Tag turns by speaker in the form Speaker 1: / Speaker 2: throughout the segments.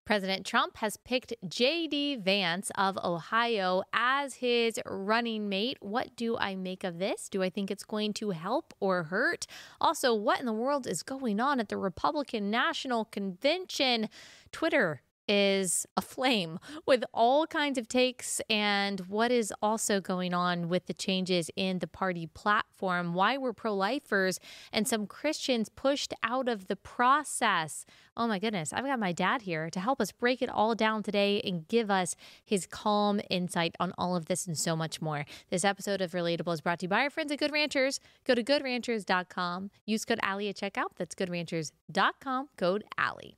Speaker 1: President Trump has picked JD Vance of Ohio as his running mate. What do I make of this? Do I think it's going to help or hurt? Also, what in the world is going on at the Republican National Convention? Twitter is aflame with all kinds of takes, and what is also going on with the changes in the party platform, why were pro-lifers and some Christians pushed out of the process. Oh my goodness, I've got my dad here to help us break it all down today and give us his calm insight on all of this and so much more. This episode of Relatable is brought to you by our friends at Good Ranchers. Go to goodranchers.com. Use code Allie at checkout. That's goodranchers.com, code Allie.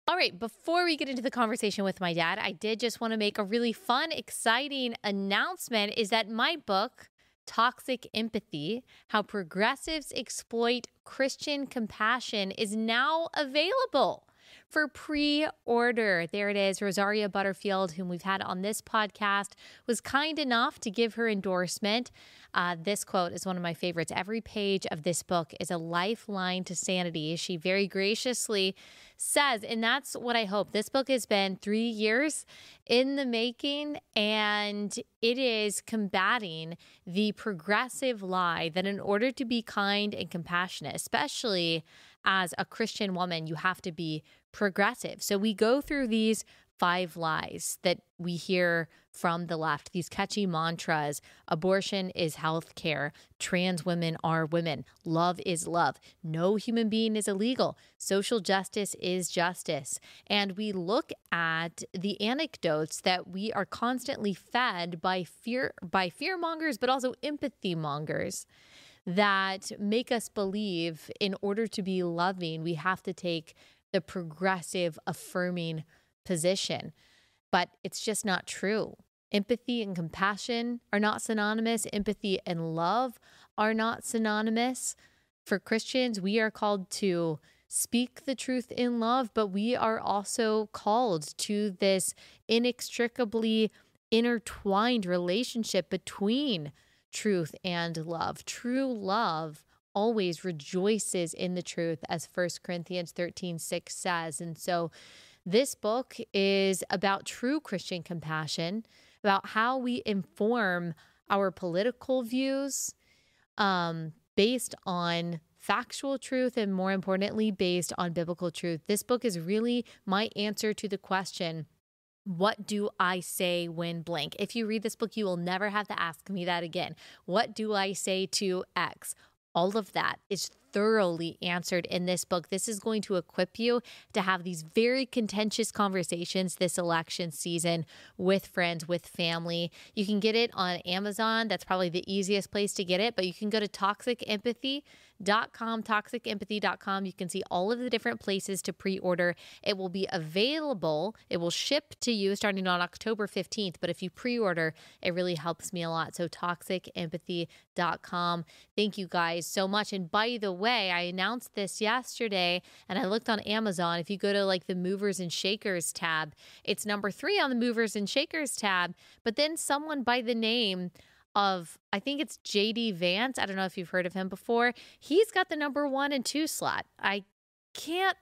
Speaker 1: All right, before we get into the conversation with my dad, I did just want to make a really fun, exciting announcement is that my book, Toxic Empathy, How Progressives Exploit Christian Compassion, is now available for pre-order. There it is. Rosaria Butterfield, whom we've had on this podcast, was kind enough to give her endorsement. This quote is one of my favorites. Every page of this book is a lifeline to sanity. She very graciously says, and that's what I hope. This book has been 3 years in the making, and it is combating the progressive lie that in order to be kind and compassionate, especially as a Christian woman, you have to be progressive. So we go through these 5 lies that we hear from the left, these catchy mantras. Abortion is health care. Trans women are women. Love is love. No human being is illegal. Social justice is justice. And we look at the anecdotes that we are constantly fed by fear mongers, but also empathy mongers, that make us believe in order to be loving, we have to take the progressive, affirming position. But it's just not true. Empathy and compassion are not synonymous. Empathy and love are not synonymous. For Christians, we are called to speak the truth in love, but we are also called to this inextricably intertwined relationship between truth and love. True love always rejoices in the truth, as 1 Corinthians 13:6 says. And so this book is about true Christian compassion, about how we inform our political views based on factual truth, and more importantly, based on biblical truth. This book is really my answer to the question, what do I say when blank? If you read this book, you will never have to ask me that again. What do I say to X? All of that is thoroughly answered in this book. This is going to equip you to have these very contentious conversations this election season with friends, with family. You can get it on Amazon. That's probably the easiest place to get it, but you can go to toxicempathy.com. You can see all of the different places to pre-order. It will be available. It will ship to you starting on October 15th, but if you pre-order, it really helps me a lot. So toxicempathy.com. Thank you guys so much. And by the way, I announced this yesterday and I looked on Amazon. If you go to like the Movers and Shakers tab, it's number 3 on the Movers and Shakers tab. But then someone by the name of, I think it's JD Vance, I don't know if you've heard of him before, he's got the number 1 and 2 slot. I can't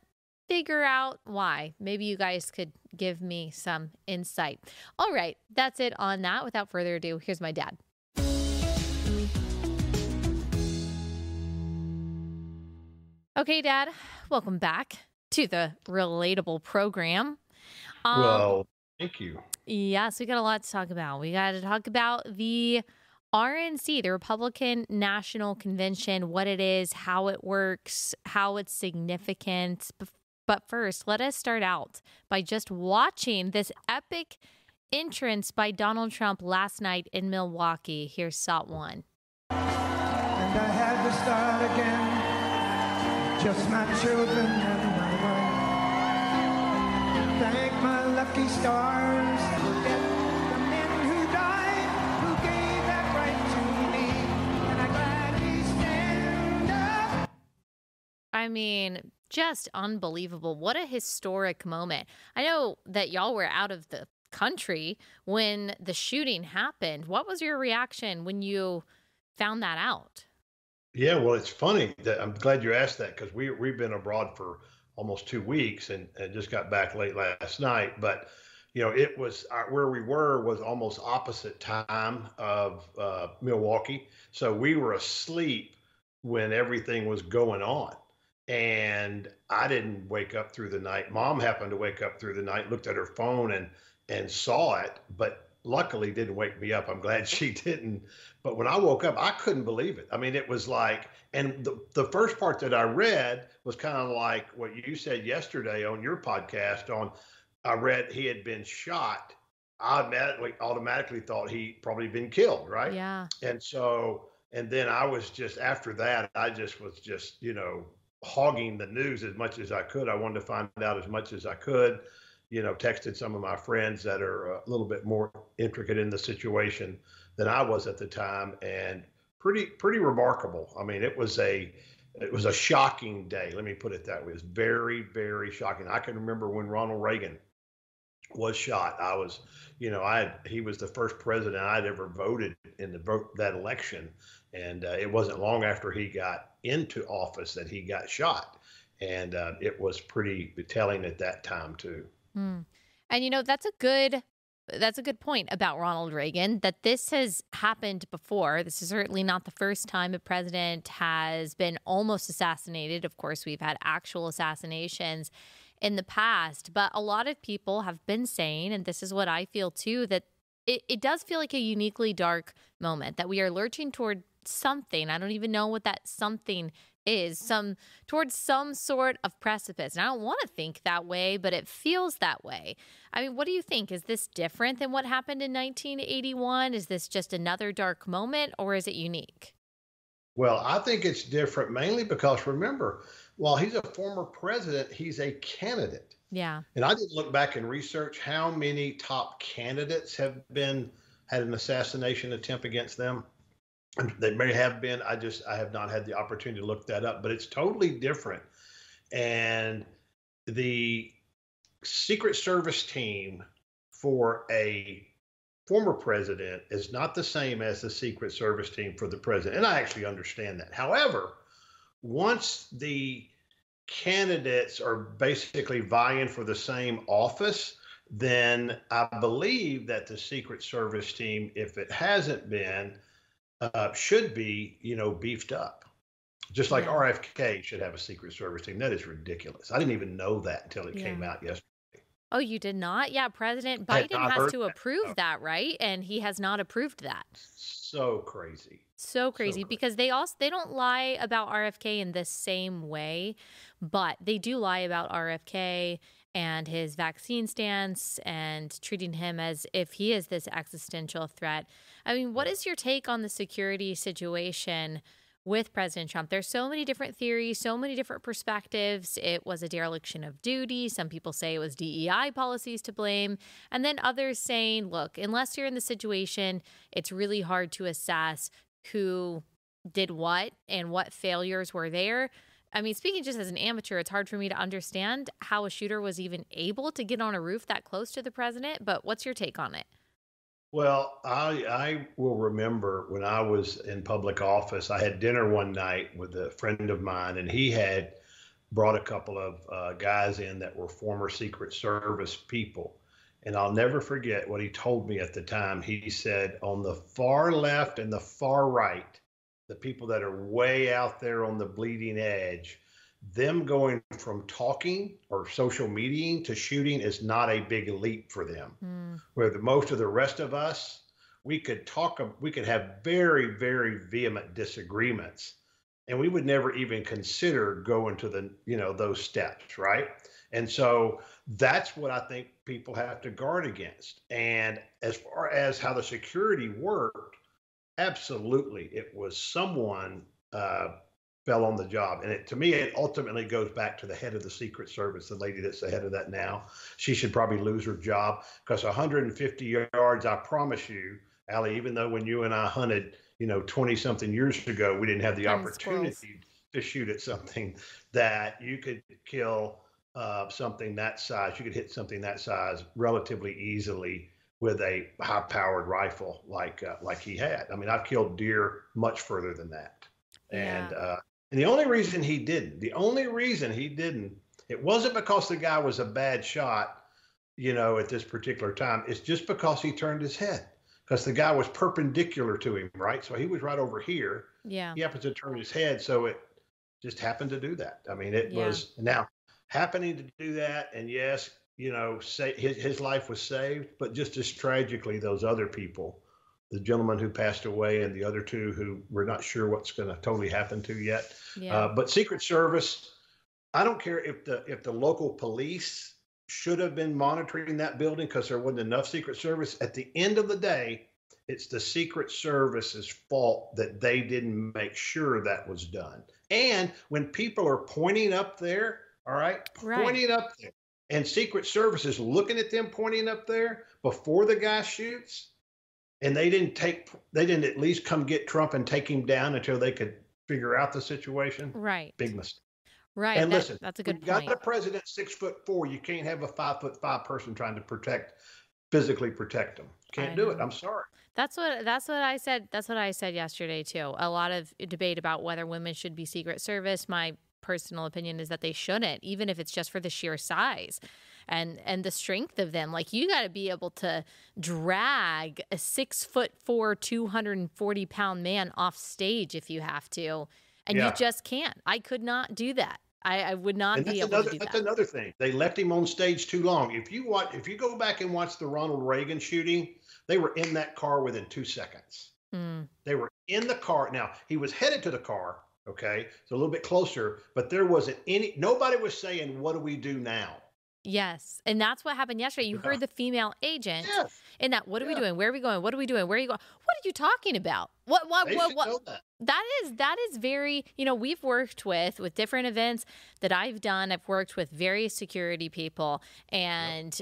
Speaker 1: figure out why. Maybe you guys could give me some insight. All right, that's it on that. Without further ado, here's my dad. Okay, Dad, welcome back to the Relatable program.
Speaker 2: Well, thank you.
Speaker 1: Yes, we got a lot to talk about. We got to talk about the RNC, the Republican National Convention, what it is, how it works, how it's significant. But first, let us start out by just watching this epic entrance by Donald Trump last night in Milwaukee. Here's shot 1.
Speaker 3: And I had to start again. Just my children and my wife. Thank my lucky stars. Forget the men who died, who gave that right to me. And I gladly stand up.
Speaker 1: I mean, just unbelievable. What a historic moment. I know that y'all were out of the country when the shooting happened. What was your reaction when you found that out?
Speaker 2: Yeah, well, it's funny that I'm glad you asked that because we've been abroad for almost 2 weeks and just got back late last night. But it was where we were was almost opposite time of Milwaukee, so we were asleep when everything was going on, and I didn't wake up through the night. Mom happened to wake up through the night, looked at her phone and saw it, but luckily didn't wake me up. I'm glad she didn't. But when I woke up, I couldn't believe it. I mean, it was like, and the first part that I read was kind of like what you said yesterday on your podcast I read he had been shot. I automatically thought he'd probably been killed, right?
Speaker 1: Yeah.
Speaker 2: And then I was just, after that, I just was just, hogging the news as much as I could. I wanted to find out as much as I could, texted some of my friends that are a little bit more intricate in the situation than I was at the time, and pretty remarkable. I mean, it was a shocking day. Let me put it that way. It was very, very shocking. I can remember when Ronald Reagan was shot. I was, he was the first president I'd ever voted in that election. And it wasn't long after he got into office that he got shot. And it was pretty telling at that time too.
Speaker 1: Mm. And that's a good point about Ronald Reagan, that this has happened before. This is certainly not the first time a president has been almost assassinated. Of course, we've had actual assassinations in the past, but a lot of people have been saying, and this is what I feel too, that it does feel like a uniquely dark moment, that we are lurching toward something. I don't even know what that something is, towards some sort of precipice. And I don't want to think that way, but it feels that way. I mean, what do you think? Is this different than what happened in 1981? Is this just another dark moment, or is it unique?
Speaker 2: Well, I think it's different mainly because, remember, while he's a former president, he's a candidate.
Speaker 1: Yeah.
Speaker 2: And I didn't look back and research how many top candidates had an assassination attempt against them. They may have been. I have not had the opportunity to look that up, but it's totally different. And the Secret Service team for a former president is not the same as the Secret Service team for the president. And I actually understand that. However, once the candidates are basically vying for the same office, then I believe that the Secret Service team, if it hasn't been, should be, beefed up. Just like RFK should have a Secret Service team. That is ridiculous. I didn't even know that until it came out yesterday.
Speaker 1: Oh, you did not? Yeah, President Biden has to approve that, right? And he has not approved that.
Speaker 2: So crazy.
Speaker 1: So crazy because they don't lie about RFK in the same way, but they do lie about RFK and his vaccine stance and treating him as if he is this existential threat. I mean, what is your take on the security situation with President Trump? There's so many different theories, so many different perspectives. It was a dereliction of duty. Some people say it was DEI policies to blame. And then others saying, look, unless you're in the situation, it's really hard to assess who did what and what failures were there. I mean, speaking just as an amateur, it's hard for me to understand how a shooter was even able to get on a roof that close to the president. But what's your take on it?
Speaker 2: Well, I will remember when I was in public office, I had dinner one night with a friend of mine, and he had brought a couple of guys in that were former Secret Service people. And I'll never forget what he told me at the time. He said, on the far left and the far right, the people that are way out there on the bleeding edge, them going from talking or social mediaing to shooting is not a big leap for them. Where most of the rest of us, we could have very, very vehement disagreements, and we would never even consider going to those steps, right? And so that's what I think people have to guard against. And as far as how the security worked, absolutely, it was someone fell on the job. And to me, it ultimately goes back to the head of the Secret Service, the lady that's the head of that now. She should probably lose her job because 150 yards, I promise you, Allie, even though when you and I hunted, 20 something years ago, we didn't have the opportunity to shoot at something, that you could kill something that size. You could hit something that size relatively easily with a high-powered rifle like he had. I mean, I've killed deer much further than that.
Speaker 1: Yeah.
Speaker 2: And the only reason he didn't, it wasn't because the guy was a bad shot, at this particular time. It's just because he turned his head, because the guy was perpendicular to him, right? So he was right over here.
Speaker 1: Yeah.
Speaker 2: He happened to turn his head, so it just happened to do that. I mean, it was now happening to do that, and yes, his life was saved, but just as tragically, those other people, the gentleman who passed away and the other two who we're not sure what's going to totally happen to yet.
Speaker 1: Yeah.
Speaker 2: But Secret Service, I don't care if the local police should have been monitoring that building because there wasn't enough Secret Service. At the end of the day, it's the Secret Service's fault that they didn't make sure that was done. And when people are pointing up there, all right, pointing up there, and Secret Service is looking at them pointing up there before the guy shoots, and they didn't at least come get Trump and take him down until they could figure out the situation.
Speaker 1: Right.
Speaker 2: Big mistake.
Speaker 1: Right.
Speaker 2: And listen,
Speaker 1: that's a good point.
Speaker 2: Got the president 6'4". You can't have a 5'5" person trying to physically protect them. Can't do it. I'm sorry.
Speaker 1: That's what I said. That's what I said yesterday too. A lot of debate about whether women should be Secret Service. My personal opinion is that they shouldn't, even if it's just for the sheer size and the strength of them. Like, you got to be able to drag a 6'4", 240-pound man off stage if you have to, and you just can't. I could not do that. I would not be able to do that.
Speaker 2: That's another thing. They left him on stage too long. If you go back and watch the Ronald Reagan shooting, they were in that car within 2 seconds. They were in the car. Now, he was headed to the car, okay? So a little bit closer, but there wasn't nobody was saying, what do we do now?
Speaker 1: Yes. And that's what happened yesterday. You heard the female agent in that, what are we doing? Where are we going? What are we doing? Where are you going? What are you talking about? What? That is very, we've worked with different events that I've done. I've worked with various security people and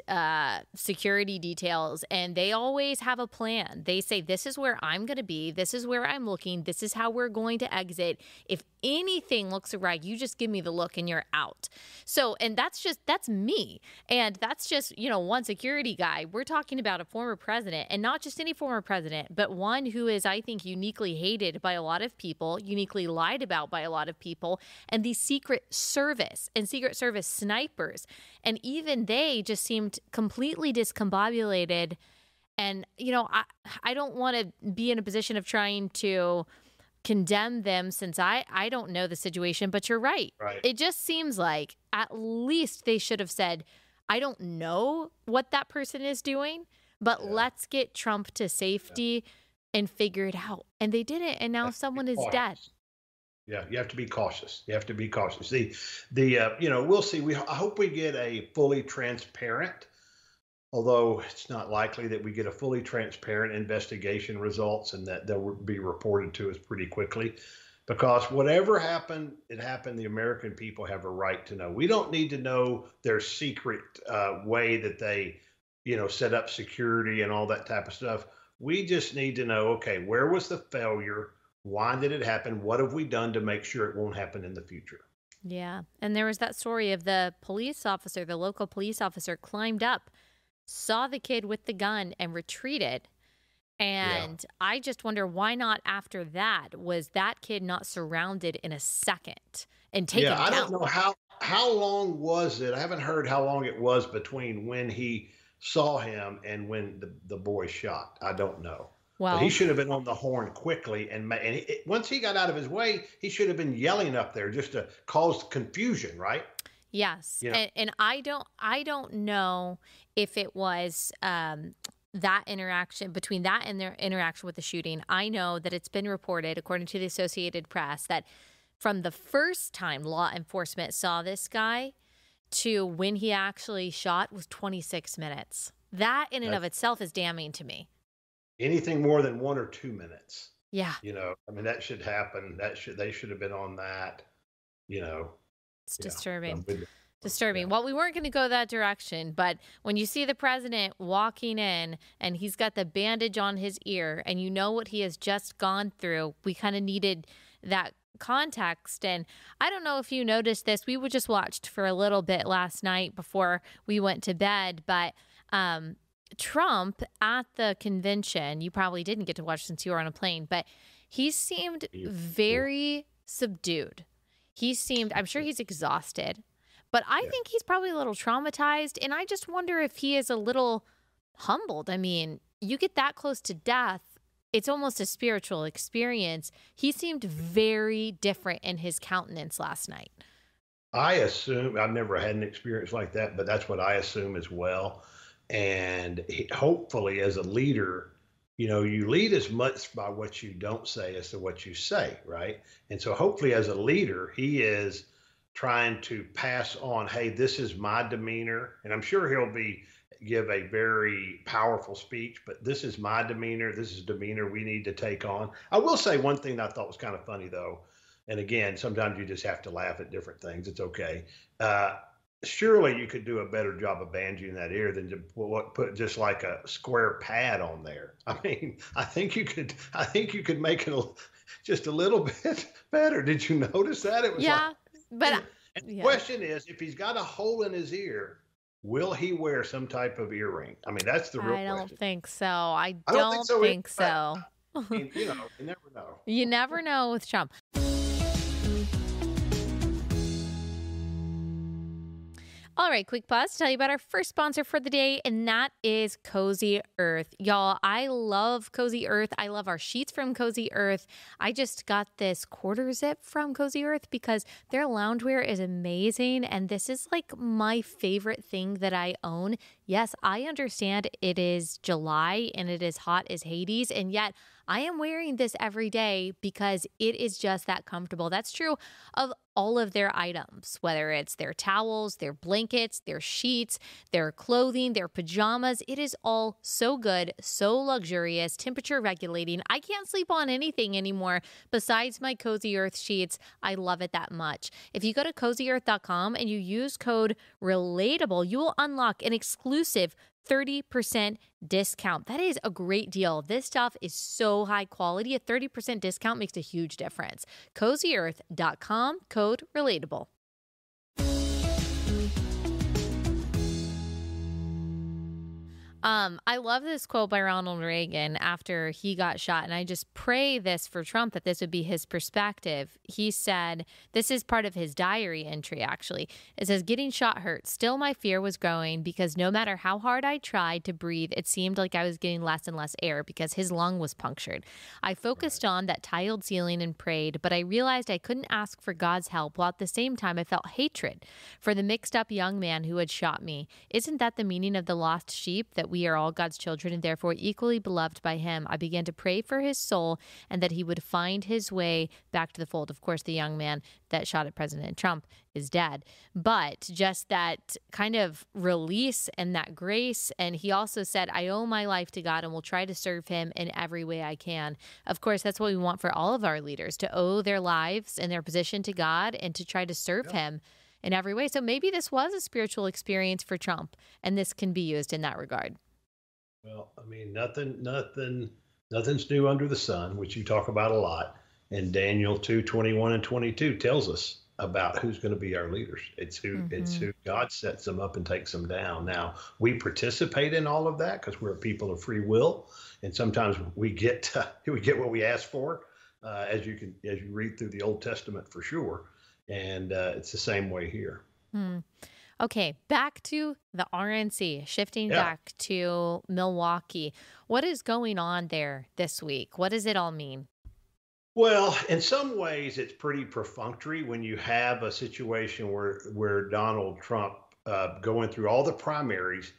Speaker 1: security details, and they always have a plan. They say, this is where I'm going to be. This is where I'm looking. This is how we're going to exit. If anything looks awry, you just give me the look and you're out. So, and that's me. And that's just, one security guy. We're talking about a former president, and not just any former president, but one who is, I think, uniquely hated by a lot of people, uniquely lied about by a lot of people, and the Secret Service and Secret Service snipers. And even they just seemed completely discombobulated. And, I don't want to be in a position of trying to condemn them since I don't know the situation, but you're right. It just seems like at least they should have said, I don't know what that person is doing, but let's get Trump to safety and figure it out. And they didn't, and now someone is dead.
Speaker 2: Yeah, you have to be cautious. We'll see. I hope we get a fully transparent, although it's not likely that we get a fully transparent investigation results and that they'll be reported to us pretty quickly. Because whatever happened, it happened. The American people have a right to know. We don't need to know their secret way that they, set up security and all that type of stuff. We just need to know, okay, where was the failure? Why did it happen? What have we done to make sure it won't happen in the future?
Speaker 1: Yeah. And there was that story of the local police officer climbed up, saw the kid with the gun and retreated. And I just wonder, why not after that? Was that kid not surrounded in a second and taken down?
Speaker 2: I don't know how long was it? I haven't heard how long it was between when he saw him and when the boy shot. I don't know. Well, but he should have been on the horn quickly, and once he got out of his way, he should have been yelling up there just to cause confusion, right?
Speaker 1: Yes, and I don't know if it was that interaction between that and their interaction with the shooting. I know that it's been reported, according to the Associated Press, that from the first time law enforcement saw this guy to when he actually shot was 26 minutes. That in and of itself is damning to me.
Speaker 2: Anything more than 1 or 2 minutes.
Speaker 1: Yeah.
Speaker 2: That should happen. They should have been on that,
Speaker 1: It's disturbing. Disturbing. Well, we weren't going to go that direction, but when you see the president walking in and he's got the bandage on his ear and you know what he has just gone through, we kind of needed that context. And I don't know if you noticed this. We just watched for a little bit last night before we went to bed, but Trump at the convention, you probably didn't get to watch since you were on a plane, but he seemed very subdued. He seemed, I'm sure he's exhausted, but I think he's probably a little traumatized. And I just wonder if he is a little humbled. I mean, you get that close to death, it's almost a spiritual experience. He seemed very different in his countenance last night.
Speaker 2: I assume, I've never had an experience like that, but that's what I assume as well. And hopefully, as a leader, you lead as much by what you don't say as to what you say, right? And so hopefully, as a leader, he is trying to pass on, hey, this is my demeanor. And I'm sure he'll give a very powerful speech, but this is my demeanor. This is demeanor we need to take on. I will say one thing that I thought was kind of funny, though. And again, sometimes you just have to laugh at different things. It's okay. Surely you could do a better job of bandaging that ear than to put just like a square pad on there. I mean, I think you could make it just a little bit better. Did you notice that? It was
Speaker 1: but
Speaker 2: the question is, if he's got a hole in his ear, will he wear some type of earring? I mean, that's the real question.
Speaker 1: I don't think so. I don't think so.
Speaker 2: I mean, you never know.
Speaker 1: You never know with Trump. All right, quick pause to tell you about our first sponsor for the day, and that is Cozy Earth. Y'all, I love Cozy Earth. I love our sheets from Cozy Earth. I just got this quarter zip from Cozy Earth because their loungewear is amazing, and this is like my favorite thing that I own. Yes, I understand it is July and it is hot as Hades, and yet I am wearing this every day because it is just that comfortable. That's true of all of their items, whether it's their towels, their blankets, their sheets, their clothing, their pajamas. It is all so good, so luxurious, temperature regulating. I can't sleep on anything anymore besides my Cozy Earth sheets. I love it that much. If you go to cozyearth.com and you use code relatable, you will unlock an exclusive 30% discount. That is a great deal. This stuff is so high quality. A 30% discount makes a huge difference. cozyearth.com, code relatable. I love this quote by Ronald Reagan after he got shot, and I just pray this for Trump, that this would be his perspective. He said, this is part of his diary entry, actually. It says, getting shot hurt. Still, my fear was growing because no matter how hard I tried to breathe, it seemed like I was getting less and less air because his lung was punctured. I focused on that tiled ceiling and prayed, but I realized I couldn't ask for God's help, while at the same time I felt hatred for the mixed up young man who had shot me. Isn't that the meaning of the lost sheep, that we are all God's children and therefore equally beloved by him? I began to pray for his soul and that he would find his way back to the fold. Of course, the young man that shot at President Trump is dead, but just that kind of release and that grace. And he also said, I owe my life to God and will try to serve him in every way I can. Of course, that's what we want for all of our leaders, to owe their lives and their position to God and to try to serve him in every way. So maybe this was a spiritual experience for Trump, and this can be used in that regard.
Speaker 2: Well, I mean, nothing's new under the sun, which you talk about a lot. And Daniel 2:21 and 22 tells us about who's going to be our leaders. It's who God sets them up and takes them down. Now, we participate in all of that because we're a people of free will, and sometimes we get what we ask for, as you read through the Old Testament for sure. And it's the same way here.
Speaker 1: Okay, back to the RNC, shifting back to Milwaukee. What is going on there this week? What does it all mean?
Speaker 2: Well, in some ways, it's pretty perfunctory when you have a situation where Donald Trump, going through all the primaries,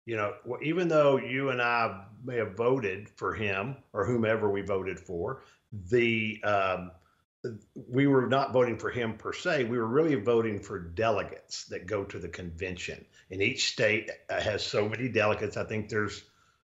Speaker 2: even though you and I may have voted for him or whomever we voted for, we were not voting for him per se. We were really voting for delegates that go to the convention. And each state has so many delegates. I think there's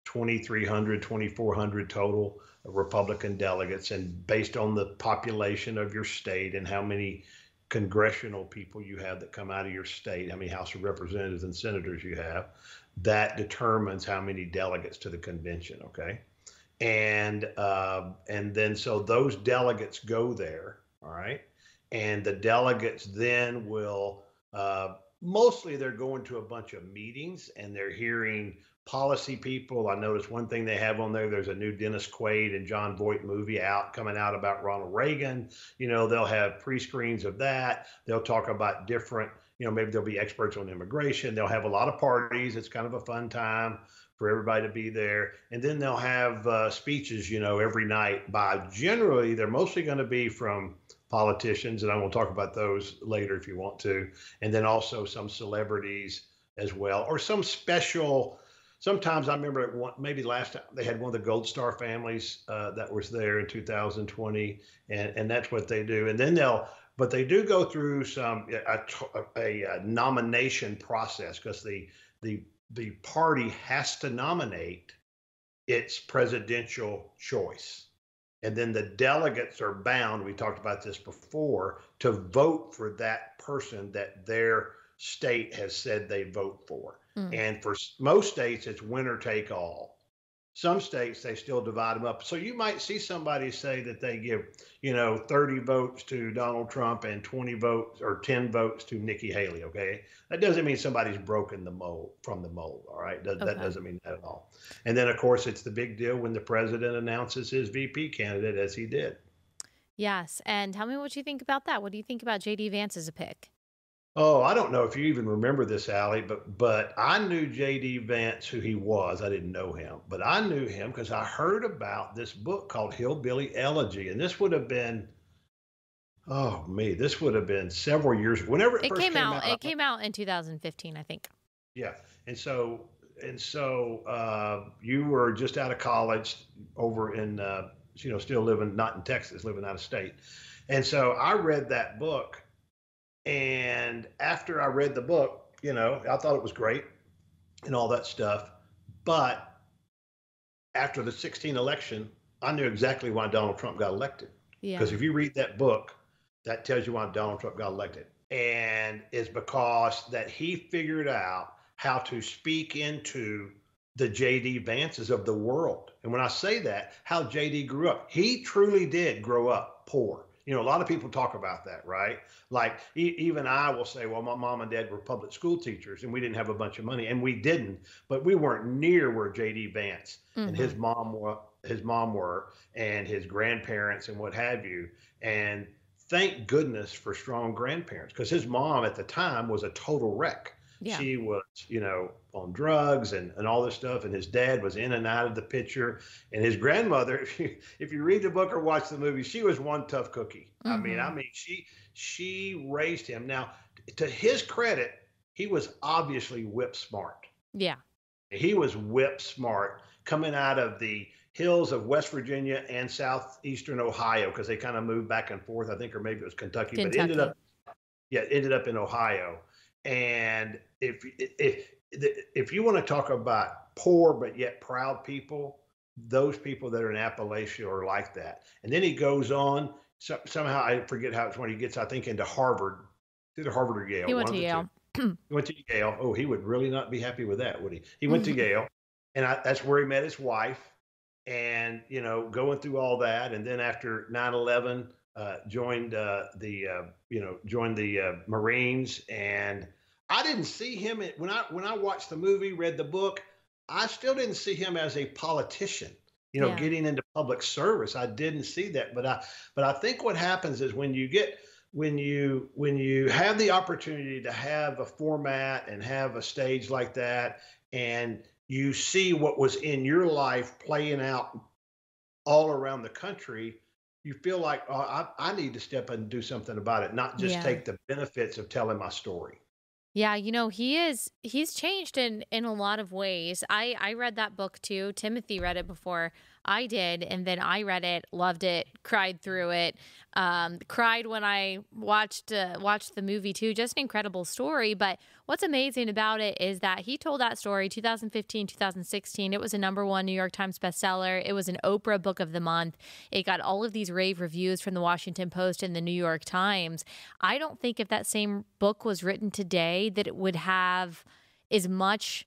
Speaker 2: 2,300, 2,400 total Republican delegates. And based on the population of your state and how many congressional people you have that come out of your state, how many House of Representatives and senators you have, that determines how many delegates to the convention. Okay. And then so those delegates go there, all right? And the delegates then will, mostly they're going to a bunch of meetings and they're hearing policy people. I noticed one thing they have on there, there's a new Dennis Quaid and John Voight movie coming out about Ronald Reagan. They'll have pre-screens of that. They'll talk about different, maybe there'll be experts on immigration. They'll have a lot of parties. It's kind of a fun time for everybody to be there. And then they'll have speeches, every night generally, they're mostly going to be from politicians, and I will talk about those later if you want to. And then also some celebrities as well, or some special. Sometimes I remember maybe last time they had one of the Gold Star families that was there in 2020, and that's what they do. And then but they do go through a nomination process because the party has to nominate its presidential choice. And then the delegates are bound, we talked about this before, to vote for that person that their state has said they vote for. And for most states, it's winner take all. Some states, they still divide them up. So you might see somebody say that they give, 30 votes to Donald Trump and 20 votes or 10 votes to Nikki Haley, okay? That doesn't mean somebody's broken the mold, all right? That doesn't mean that at all. And then, of course, it's the big deal when the president announces his VP candidate, as he did.
Speaker 1: Yes, and tell me what you think about that. What do you think about JD Vance as a pick?
Speaker 2: Oh, I don't know if you even remember this, Allie, but I knew J.D. Vance, who he was. I didn't know him, but I knew him because I heard about this book called Hillbilly Elegy, and this would have been, this would have been several years. Whenever it first came out,
Speaker 1: it came out in 2015, I think.
Speaker 2: Yeah, and so you were just out of college over in, still living not in Texas, living out of state, and so I read that book. And after I read the book, I thought it was great and all that stuff. But after the 2016 election, I knew exactly why Donald Trump got elected. Because if you read that book, that tells you why Donald Trump got elected. And it's because that he figured out how to speak into the J.D. Vances of the world. And when I say that, how J.D. grew up, he truly did grow up poor. A lot of people talk about that, right? Like even I will say, well, my mom and dad were public school teachers and we didn't have a bunch of money, and we didn't, but we weren't near where J.D. Vance and his mom were, and his grandparents and what have you. And thank goodness for strong grandparents, because his mom at the time was a total wreck. Yeah. She was, on drugs and all this stuff. And his dad was in and out of the picture. And his grandmother, if you read the book or watch the movie, she was one tough cookie. I mean, she raised him. Now, to his credit, he was obviously whip smart.
Speaker 1: Yeah.
Speaker 2: He was whip smart coming out of the hills of West Virginia and southeastern Ohio, because they kind of moved back and forth, I think, or maybe it was Kentucky. But it ended up in Ohio. And if you want to talk about poor but yet proud people, those people that are in Appalachia are like that. And then he goes on. Somehow I forget how it's when he gets, I think, into Harvard, either Harvard or Yale.
Speaker 1: He went to Yale.
Speaker 2: He went to Yale. Oh, he would really not be happy with that, would he? He went to Yale, and that's where he met his wife. And going through all that, and then after 9/11, joined the Marines. And I didn't see him when I watched the movie, read the book. I still didn't see him as a politician, getting into public service. I didn't see that. But I think what happens is when you have the opportunity to have a format and have a stage like that, and you see what was in your life playing out all around the country, you feel like, I need to step in and do something about it, not just take the benefits of telling my story.
Speaker 1: Yeah, he's changed in a lot of ways. I read that book too. Timothy read it before I did, and then I read it, loved it, cried through it, cried when I watched the movie too. Just an incredible story. But what's amazing about it is that he told that story 2015, 2016. It was a #1 New York Times bestseller. It was an Oprah Book of the Month. It got all of these rave reviews from the Washington Post and the New York Times. I don't think if that same book was written today that it would have as much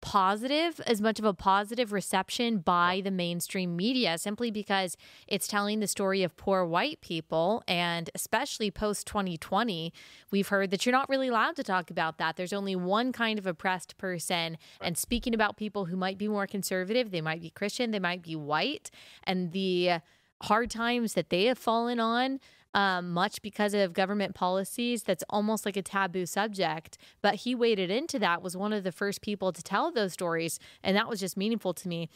Speaker 1: as much of a positive reception by the mainstream media, simply because it's telling the story of poor white people. And especially post 2020, we've heard that you're not really allowed to talk about that. There's only one kind of oppressed person, and speaking about people who might be more conservative, they might be Christian, they might be white, and the hard times that they have fallen on, much because of government policies, that's almost like a taboo subject. But he waded into that, was one of the first people to tell those stories, and that was just meaningful to me.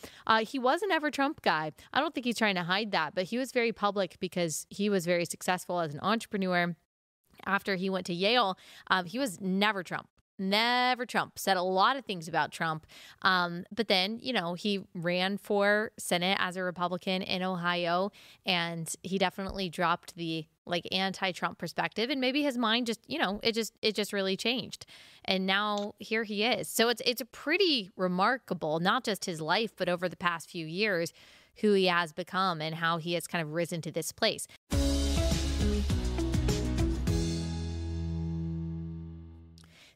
Speaker 1: He was an ever Trump guy. I don't think he's trying to hide that, but he was very public because he was very successful as an entrepreneur. After he went to Yale, he was never Trump. Never Trump. Said a lot of things about Trump. But then, he ran for Senate as a Republican in Ohio, and he definitely dropped the anti-Trump perspective, and maybe his mind just, it just really changed. And now here he is. So it's a pretty remarkable, not just his life, but over the past few years, who he has become and how he has kind of risen to this place.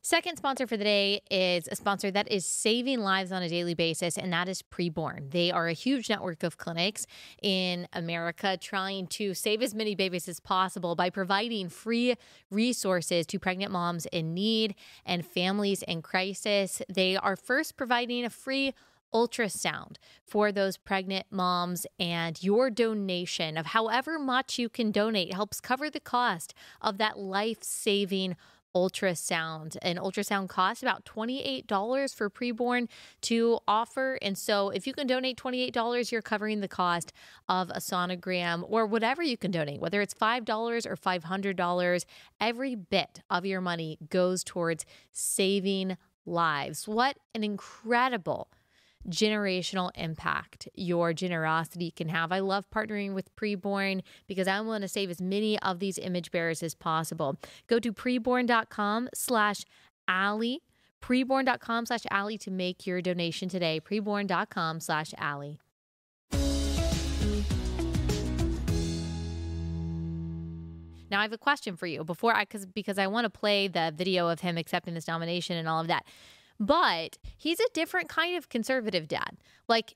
Speaker 1: Second sponsor for the day is a sponsor that is saving lives on a daily basis, and that is Preborn. They are a huge network of clinics in America trying to save as many babies as possible by providing free resources to pregnant moms in need and families in crisis. They are first providing a free ultrasound for those pregnant moms, and your donation of however much you can donate helps cover the cost of that life-saving ultrasound. An ultrasound costs about $28 for Preborn to offer. And so if you can donate $28, you're covering the cost of a sonogram or whatever you can donate, whether it's $5 or $500. Every bit of your money goes towards saving lives. What an incredible generational impact your generosity can have. I love partnering with Preborn because I want to save as many of these image bearers as possible. Go to preborn.com/Allie, preborn.com/Allie to make your donation today. Preborn.com/Allie. Now I have a question for you because I want to play the video of him accepting this nomination and all of that. But he's a different kind of conservative dad.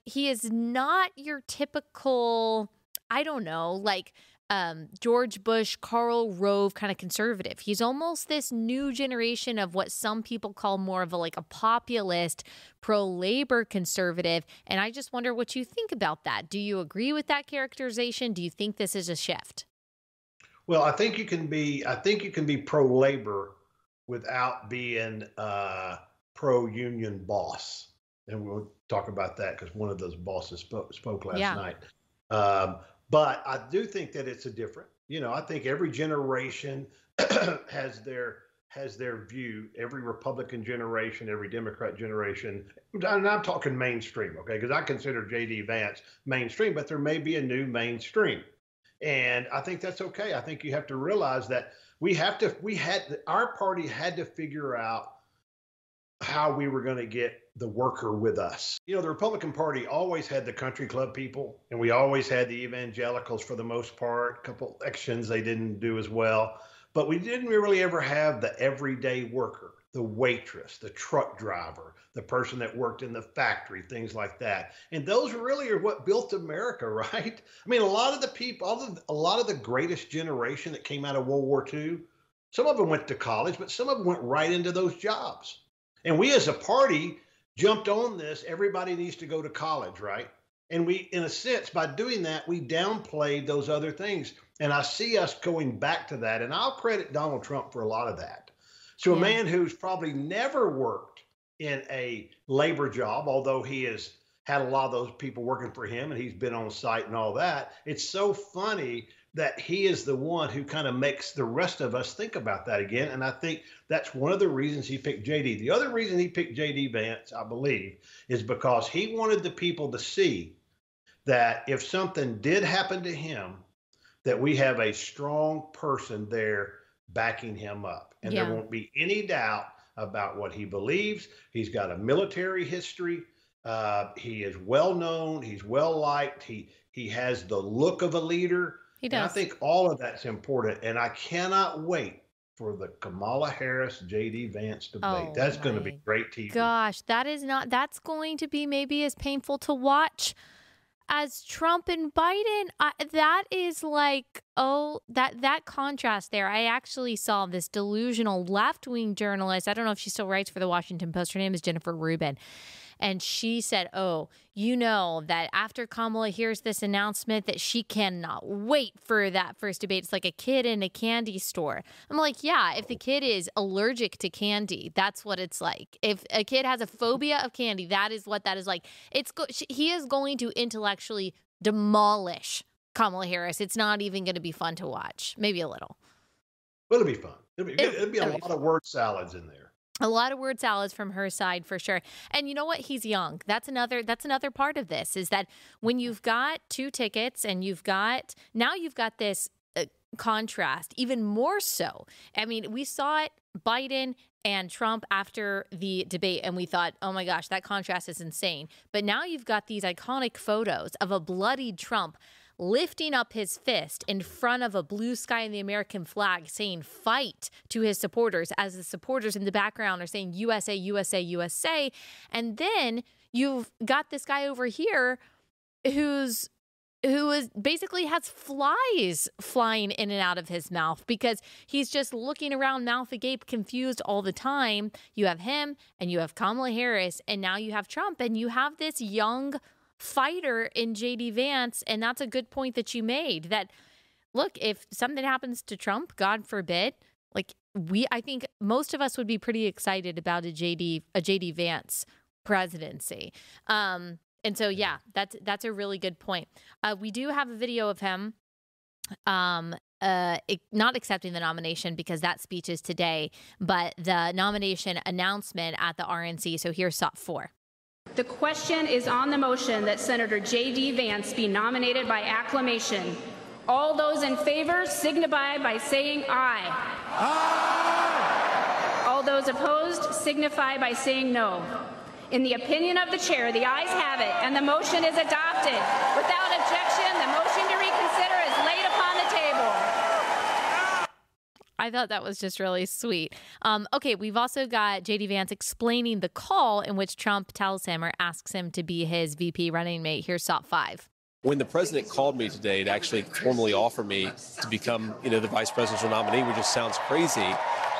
Speaker 1: He is not your typical, George Bush, Karl Rove kind of conservative. He's almost this new generation of what some people call more of a populist, pro-labor conservative. And I just wonder what you think about that. Do you agree with that characterization? Do you think this is a shift?
Speaker 2: Well, I think you can be pro-labor without being pro-union boss, and we'll talk about that because one of those bosses spoke last night. But I do think that it's a different. I think every generation has their view. Every Republican generation, every Democrat generation, and I'm talking mainstream, okay? Because I consider JD Vance mainstream, but there may be a new mainstream, and I think that's okay. I think you have to realize that our party had to figure out how we were going to get the worker with us. The Republican Party always had the country club people, and we always had the evangelicals for the most part. A couple elections they didn't do as well, but we didn't really ever have the everyday worker, the waitress, the truck driver, the person that worked in the factory, things like that. And those really are what built America, right? I mean, a lot of the people, a lot of the greatest generation that came out of World War II, some of them went to college, but some of them went right into those jobs. And we as a party jumped on this. Everybody needs to go to college, right? And we, in a sense, by doing that, we downplayed those other things. And I see us going back to that. And I'll credit Donald Trump for a lot of that. So a man who's probably never worked in a labor job, although he has had a lot of those people working for him and he's been on site and all that. It's so funny that he is the one who kind of makes the rest of us think about that again. And I think that's one of the reasons he picked JD. The other reason he picked JD Vance, I believe, is because he wanted the people to see that if something did happen to him, that we have a strong person there backing him up. And there won't be any doubt about what he believes. He's got a military history. He is well known. He's well liked. He has the look of a leader.
Speaker 1: He does.
Speaker 2: And I think all of that's important. And I cannot wait for the Kamala Harris JD Vance debate.
Speaker 1: Oh
Speaker 2: That's going to be
Speaker 1: my
Speaker 2: great TV.
Speaker 1: gosh, that's going to be maybe as painful to watch as Trump and Biden. That is like, that contrast there. I actually saw this delusional left-wing journalist. I don't know if she still writes for the Washington Post. Her name is Jennifer Rubin. And she said, that after Kamala hears this announcement that she cannot wait for that first debate. It's like a kid in a candy store. I'm like, yeah, if the kid is allergic to candy, that's what it's like. If a kid has a phobia of candy, that is what that is like. He is going to intellectually demolish Kamala Harris. It's not even going to be fun to watch. Maybe a little.
Speaker 2: But it'll be fun. It'll be a lot of word salads in there.
Speaker 1: A lot of word salads from her side for sure. And you know what? He's young. That's another part of this, is that when you've got 2 tickets and you've got this contrast, even more so. I mean, we saw it, Biden and Trump after the debate, and we thought, oh my gosh, that contrast is insane. But now you've got these iconic photos of a bloodied Trump lifting up his fist in front of a blue sky and the American flag, saying fight to his supporters, as the supporters in the background are saying USA, USA, USA. And then you've got this guy over here who basically has flies flying in and out of his mouth because he's just looking around, mouth agape, confused all the time. You have him and you have Kamala Harris, and now you have Trump, and you have this young fighter in JD Vance. And that's a good point that you made, that look, if something happens to Trump, God forbid, I think most of us would be pretty excited about a JD Vance presidency. And so, yeah, that's a really good point. We do have a video of him not accepting the nomination, because that speech is today, but the nomination announcement at the RNC. So here's SOT 4.
Speaker 4: The question is on the motion that Senator J.D. Vance be nominated by acclamation. All those in favor signify by saying aye. Aye. All those opposed signify by saying no. In the opinion of the chair, the ayes have it, and the motion is adopted. Without objection, the motion to reconsider is laid upon the table.
Speaker 1: I thought that was just really sweet. Okay, we've also got JD Vance explaining the call in which Trump tells him or asks him to be his VP running mate. Here's SOT 5.
Speaker 5: When the president called me today to actually formally offer me to become, the vice presidential nominee, which just sounds crazy,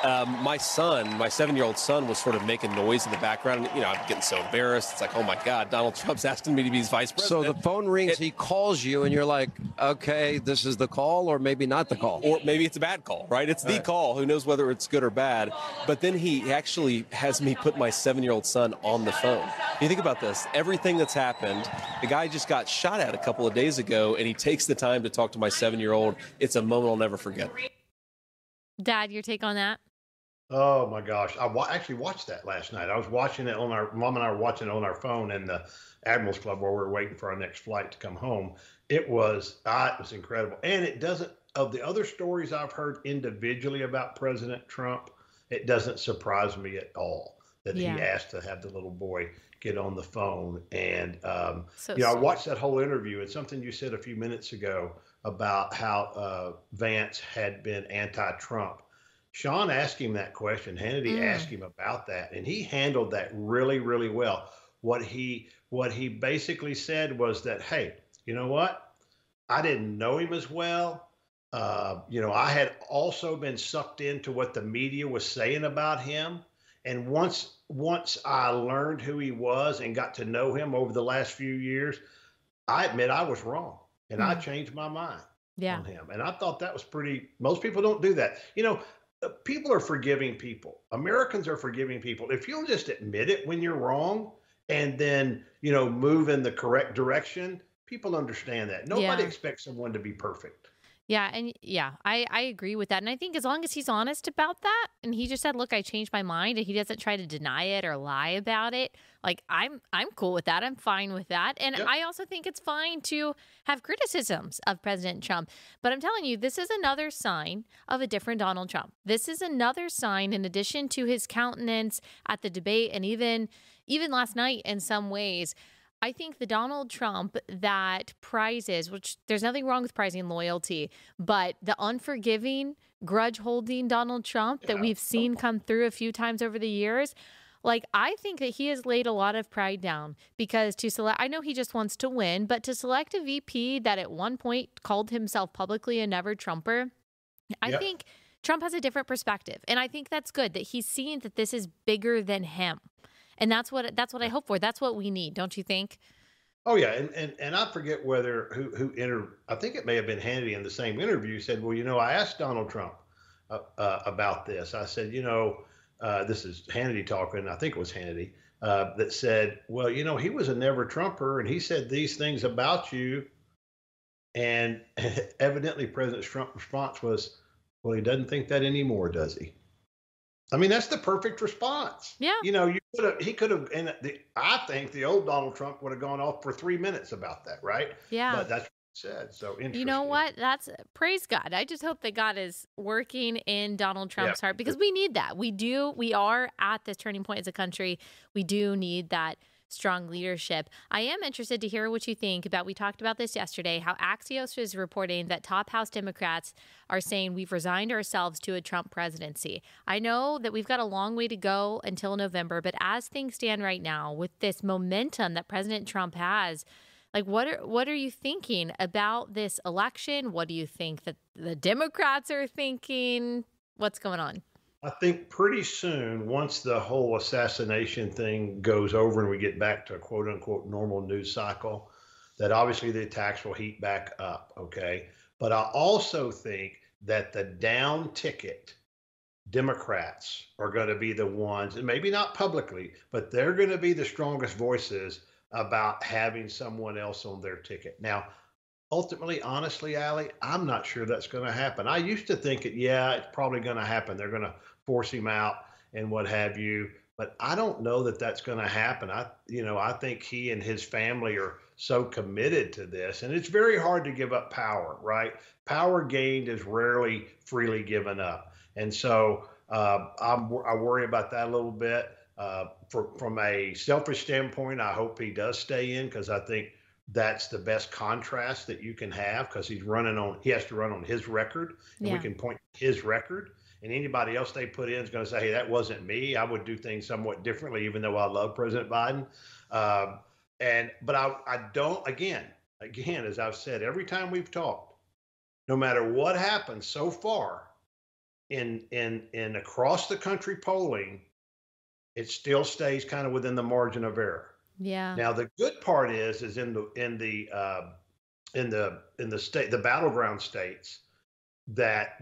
Speaker 5: my 7-year-old son was sort of making noise in the background. I'm getting so embarrassed. It's like, oh my God, Donald Trump's asking me to be his vice president.
Speaker 6: So the phone rings, he calls you, and you're like, okay, this is the call, or maybe not the call.
Speaker 5: Or maybe it's a bad call, right? It's the call. Who knows whether it's good or bad? But then he actually has me put my 7-year-old son on the phone. You think about this, everything that's happened, the guy just got shot at a couple of days ago, and he takes the time to talk to my 7-year-old. It's a moment I'll never forget.
Speaker 1: Dad, your take on that?
Speaker 2: Oh my gosh. I actually watched that last night. I was watching it on Mom and I were watching it on our phone in the Admirals Club where we were waiting for our next flight to come home. It was incredible. And it doesn't, of the other stories I've heard individually about President Trump, it doesn't surprise me at all that he asked to have the little boy get on the phone. And, I watched that whole interview. It's something you said a few minutes ago about how Vance had been anti-Trump. Sean asked him that question. Hannity asked him about that, and he handled that really, really well. What he basically said was that, hey, you know what? I didn't know him as well. I had also been sucked into what the media was saying about him. And once I learned who he was and got to know him over the last few years, I admit I was wrong, and I changed my mind on him. And I thought that was most people don't do that. People are forgiving people. Americans are forgiving people. If you'll just admit it when you're wrong and then, move in the correct direction, people understand that. Nobody expects someone to be perfect.
Speaker 1: Yeah. And I agree with that. And I think as long as he's honest about that, and he just said, look, I changed my mind, and he doesn't try to deny it or lie about it, I'm cool with that. I'm fine with that. And I also think it's fine to have criticisms of President Trump. But I'm telling you, this is another sign of a different Donald Trump. This is another sign, in addition to his countenance at the debate and even last night in some ways, I think the Donald Trump that prizes, which there's nothing wrong with prizing loyalty, but the unforgiving, grudge holding Donald Trump that we've seen come through a few times over the years, like, I think that he has laid a lot of pride down because I know he just wants to win, but to select a VP that at one point called himself publicly a never Trumper, I think Trump has a different perspective. And I think that's good that he's seeing that this is bigger than him. And that's what I hope for. That's what we need, don't you think?
Speaker 2: Oh yeah, and I forget whether I think it may have been Hannity in the same interview said, well, I asked Donald Trump about this. I said, this is Hannity talking. I think it was Hannity that said, well, he was a never Trumper, and he said these things about you, and evidently President Trump's response was, well, he doesn't think that anymore, does he? I mean, that's the perfect response.
Speaker 1: Yeah.
Speaker 2: He could have, and I think the old Donald Trump would have gone off for 3 minutes about that, right?
Speaker 1: Yeah.
Speaker 2: But that's what he said. So interesting.
Speaker 1: You know what? Praise God. I just hope that God is working in Donald Trump's heart because we need that. We are at this turning point as a country. We do need that strong leadership. I am interested to hear what you think about, we talked about this yesterday, how Axios is reporting that top House Democrats are saying we've resigned ourselves to a Trump presidency. I know that we've got a long way to go until November, but as things stand right now with this momentum that President Trump has, like what are you thinking about this election? What do you think that the Democrats are thinking? What's going on?
Speaker 2: I think pretty soon, once the whole assassination thing goes over and we get back to a quote unquote normal news cycle, that obviously the attacks will heat back up. Okay. But I also think that the down ticket Democrats are going to be the ones, and maybe not publicly, but they're going to be the strongest voices about having someone else on their ticket. Now, ultimately, honestly, Allie, I'm not sure that's going to happen. I used to think it's probably going to happen. They're going to force him out and what have you. But I don't know that that's going to happen. I think he and his family are so committed to this, and it's very hard to give up power, right? Power gained is rarely freely given up. And so I worry about that a little bit. From a selfish standpoint, I hope he does stay in because I think that's the best contrast that you can have because he has to run on his record, and we can point to his record. And anybody else they put in is going to say, hey, that wasn't me. I would do things somewhat differently, even though I love President Biden. But I don't, again, as I've said, every time we've talked, no matter what happens so far in across the country polling, it still stays kind of within the margin of error.
Speaker 1: Yeah.
Speaker 2: Now the good part is in the state, the battleground states, that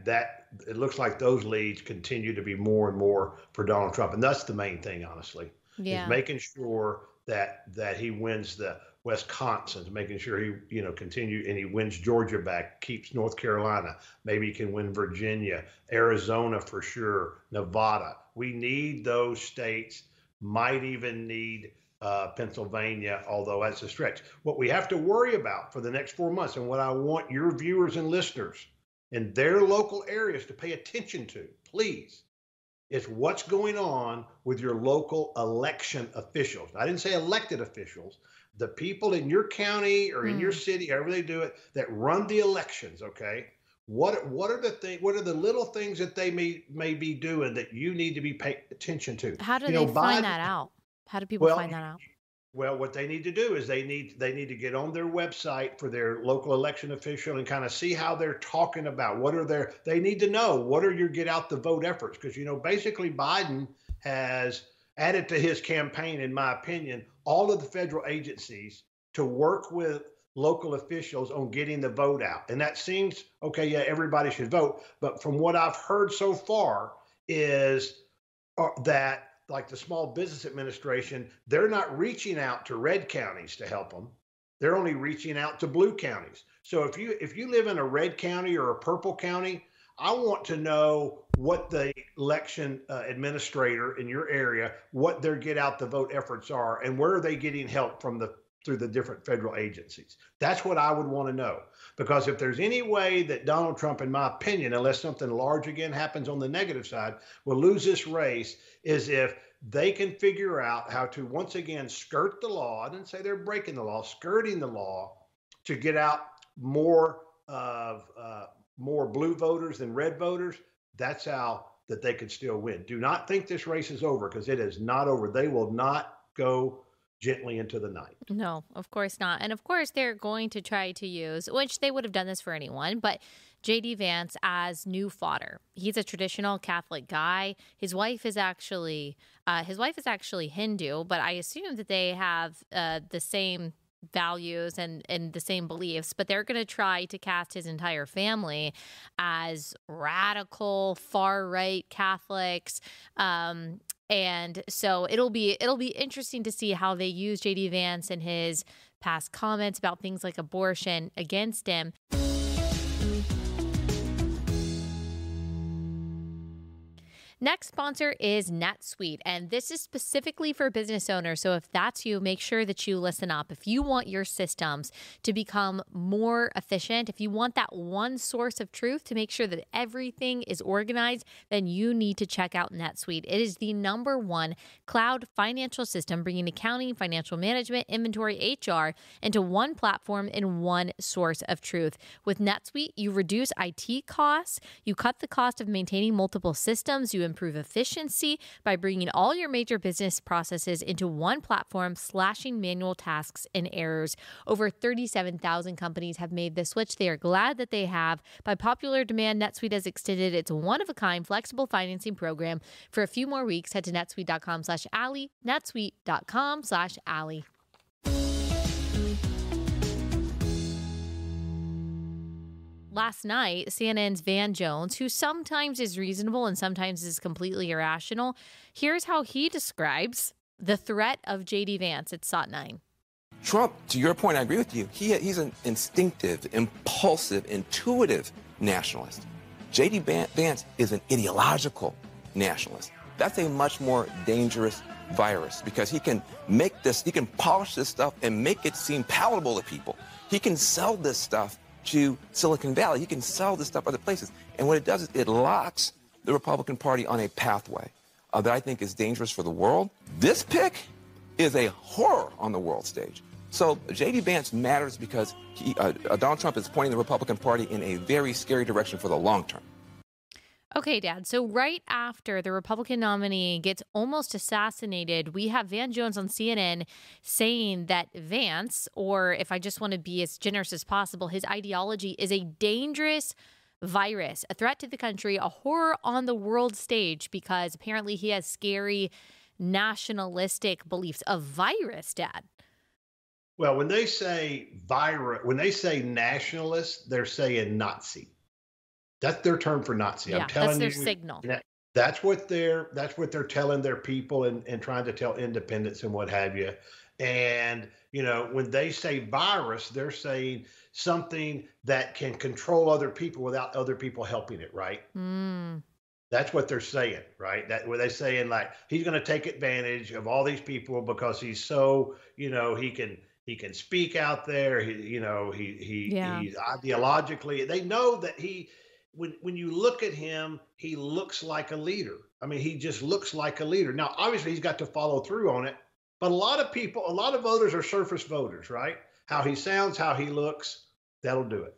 Speaker 2: it looks like those leads continue to be more and more for Donald Trump, and that's the main thing, honestly. Is making sure that he wins the Wisconsin, making sure he continue and he wins Georgia back, keeps North Carolina, maybe he can win Virginia, Arizona for sure, Nevada. We need those states. Might even need Pennsylvania, although that's a stretch. What we have to worry about for the next 4 months, and what I want your viewers and listeners in their local areas to pay attention to, please, is what's going on with your local election officials. I didn't say elected officials, the people in your county or in your city, however they do it, that run the elections, okay? What are the little things that they may be doing that you need to be paying attention to?
Speaker 1: How do they find that out? How do people find that out?
Speaker 2: Well, what they need to do is they need to get on their website for their local election official and kind of see how they're talking about they need to know what are your get out the vote efforts. Because, basically Biden has added to his campaign, in my opinion, all of the federal agencies to work with local officials on getting the vote out. And that seems, okay, yeah, everybody should vote. But from what I've heard so far is that, like the Small Business Administration, they're not reaching out to red counties to help them. They're only reaching out to blue counties. So if you live in a red county or a purple county, I want to know what the election administrator in your area, what their get out the vote efforts are, and where are they getting help through the different federal agencies. That's what I would want to know. Because if there's any way that Donald Trump, in my opinion, unless something large again happens on the negative side, will lose this race, is if they can figure out how to once again skirt the law. I didn't say they're breaking the law, skirting the law to get out more of more blue voters than red voters. That's how that they could still win. Do not think this race is over, because it is not over. They will not go gently into the night.
Speaker 1: No, of course not. And of course, they're going to try to use, which they would have done this for anyone, but JD Vance as new fodder. He's a traditional Catholic guy. His wife is actually Hindu, but I assume that they have the same values and the same beliefs, but they're going to try to cast his entire family as radical far-right Catholics. And so it'll be interesting to see how they use JD Vance and his past comments about things like abortion against him. Next sponsor is NetSuite, and this is specifically for business owners. So if that's you, make sure that you listen up. If you want your systems to become more efficient, if you want that one source of truth to make sure that everything is organized, then you need to check out NetSuite. It is the #1 cloud financial system, bringing accounting, financial management, inventory, HR into one platform in one source of truth. With NetSuite, you reduce IT costs, you cut the cost of maintaining multiple systems, you improve efficiency by bringing all your major business processes into one platform, slashing manual tasks and errors. Over 37,000 companies have made the switch. They are glad that they have. By popular demand, NetSuite has extended its one-of-a-kind flexible financing program for a few more weeks. Head to netsuite.com/Allie, netsuite.com/Allie. Last night, CNN's Van Jones, who sometimes is reasonable and sometimes is completely irrational, here's how he describes the threat of JD Vance at SOT 9.
Speaker 7: Trump, to your point, I agree with you. He's an instinctive, impulsive, intuitive nationalist. JD Vance is an ideological nationalist. That's a much more dangerous virus, because he can polish this stuff and make it seem palatable to people. He can sell this stuff to Silicon Valley. He can sell this stuff other places. And what it does is it locks the Republican Party on a pathway that I think is dangerous for the world. This pick is a horror on the world stage. So J.D. Vance matters because Donald Trump is pointing the Republican Party in a very scary direction for the long term.
Speaker 1: Okay, Dad. So right after the Republican nominee gets almost assassinated, we have Van Jones on CNN saying that Vance, or if I just want to be as generous as possible, his ideology is a dangerous virus, a threat to the country, a horror on the world stage, because apparently he has scary nationalistic beliefs. A virus, Dad.
Speaker 2: Well, when they say nationalist, they're saying Nazi. That's their term for Nazi.
Speaker 1: Yeah,
Speaker 2: I'm telling
Speaker 1: that's their signal.
Speaker 2: That's what they're telling their people and trying to tell independents and what have you. And, when they say virus, they're saying something that can control other people without other people helping it, right? That's what they're saying, right? That where they're saying, like, he's going to take advantage of all these people because he's so, he can speak out there. He's ideologically, they know that when you look at him, he looks like a leader. I mean, he just looks like a leader. Now, obviously, he's got to follow through on it. But a lot of voters are surface voters, right? How he sounds, how he looks, that'll do it.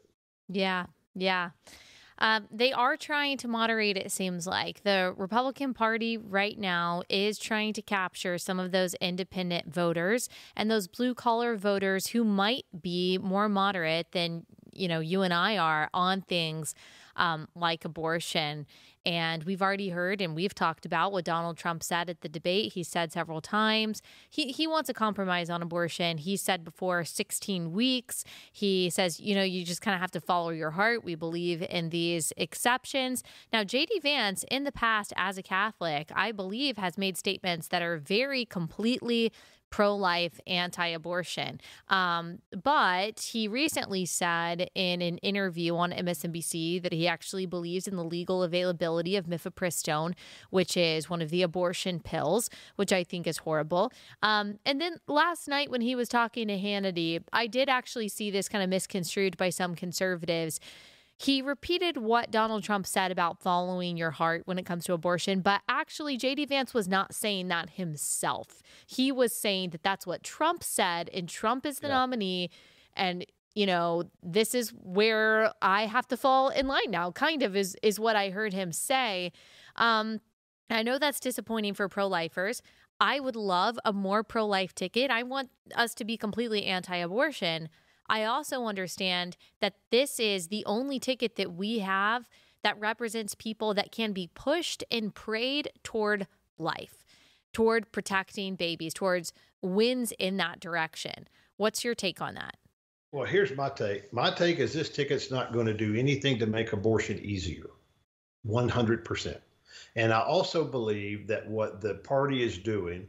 Speaker 1: Yeah. They are trying to moderate, it seems like. The Republican Party right now is trying to capture some of those independent voters and those blue-collar voters who might be more moderate than, you and I are on things like abortion. And we've already heard and we've talked about what Donald Trump said at the debate. He said several times he wants a compromise on abortion. He said before 16 weeks. He says, you just kind of have to follow your heart. We believe in these exceptions. Now, J.D. Vance, in the past as a Catholic, I believe has made statements that are very completely pro-life, anti-abortion. But he recently said in an interview on MSNBC that he actually believes in the legal availability of mifepristone, which is one of the abortion pills, which I think is horrible. And then last night when he was talking to Hannity, I did actually see this kind of misconstrued by some conservatives. he repeated what Donald Trump said about following your heart when it comes to abortion, but actually JD Vance was not saying that himself. He was saying that that's what Trump said, and Trump is the nominee, and this is where I have to fall in line now, kind of is what I heard him say. I know that's disappointing for pro-lifers. I would love a more pro-life ticket. I want us to be completely anti-abortion. I also understand that this is the only ticket that we have that represents people that can be pushed and prayed toward life, toward protecting babies, towards wins in that direction. What's your take on that?
Speaker 2: Well, here's my take. My take is this ticket's not going to do anything to make abortion easier, 100%. And I also believe that what the party is doing,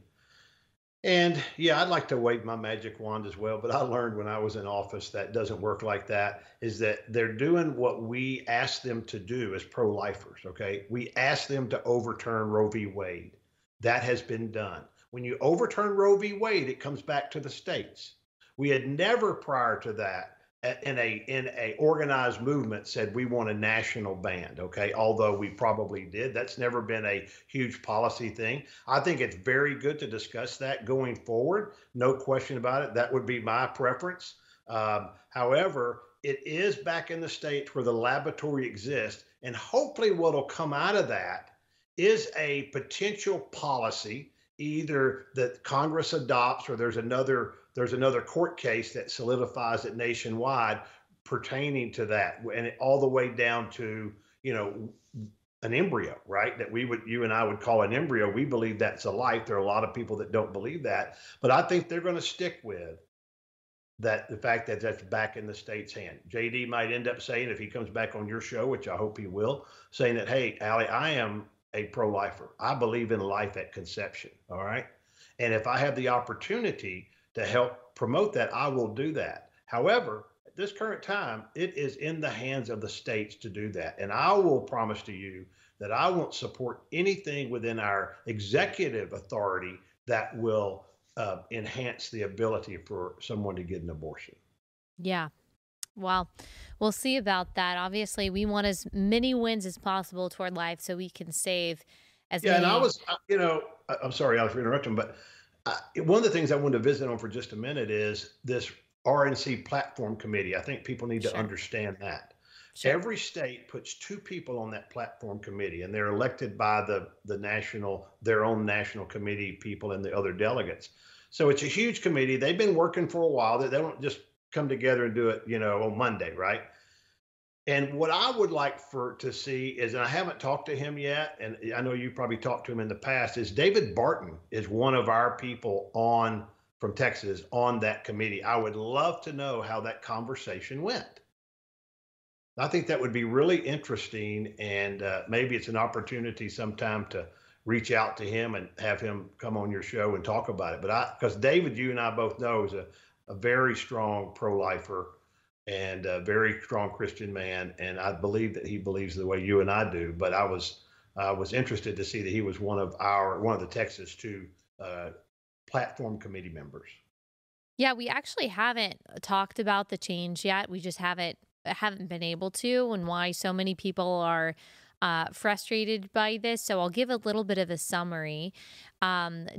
Speaker 2: and yeah, I'd like to wave my magic wand as well, but I learned when I was in office that doesn't work like that, is that they're doing what we asked them to do as pro-lifers, okay? We asked them to overturn Roe v. Wade. That has been done. When you overturn Roe v. Wade, it comes back to the states. We had never prior to that in a organized movement said we want a national ban, okay? Although we probably did. That's never been a huge policy thing. I think it's very good to discuss that going forward. No question about it. That would be my preference. However, it is back in the states where the laboratory exists, and hopefully what will come out of that is a potential policy, either that Congress adopts or there's another court case that solidifies it nationwide pertaining to that, and all the way down to, an embryo, right? That you and I would call an embryo. We believe that's a life. There are a lot of people that don't believe that, but I think they're going to stick with that, the fact that that's back in the state's hand. JD might end up saying, if he comes back on your show, which I hope he will, saying that, hey, Allie, I am a pro-lifer. I believe in life at conception, all right? And if I have the opportunity to help promote that, I will do that. However, at this current time, it is in the hands of the states to do that. And I will promise to you that I won't support anything within our executive authority that will enhance the ability for someone to get an abortion.
Speaker 1: Yeah. Well, we'll see about that. Obviously, we want as many wins as possible toward life so we can save as many.
Speaker 2: Yeah, and I was, I'm sorry, Alex, for interrupting, but one of the things I wanted to visit on for just a minute is this RNC platform committee. I think people need to understand that. Sure. Every state puts 2 people on that platform committee, and they're elected by their own national committee people and the other delegates. So it's a huge committee. They've been working for a while. They don't just come together and do it, on Monday, right? And what I would like to see is, and I haven't talked to him yet, and I know you probably talked to him in the past, is David Barton is one of our people from Texas on that committee. I would love to know how that conversation went. I think that would be really interesting, and maybe it's an opportunity sometime to reach out to him and have him come on your show and talk about it. But because David, you and I both know, is a very strong pro-lifer and a very strong Christian man, and I believe that he believes the way you and I do. But I was interested to see that he was one of the Texas 2 platform committee members.
Speaker 1: Yeah, we actually haven't talked about the change yet. We just haven't been able to, and why so many people are frustrated by this. So I'll give a little bit of a summary.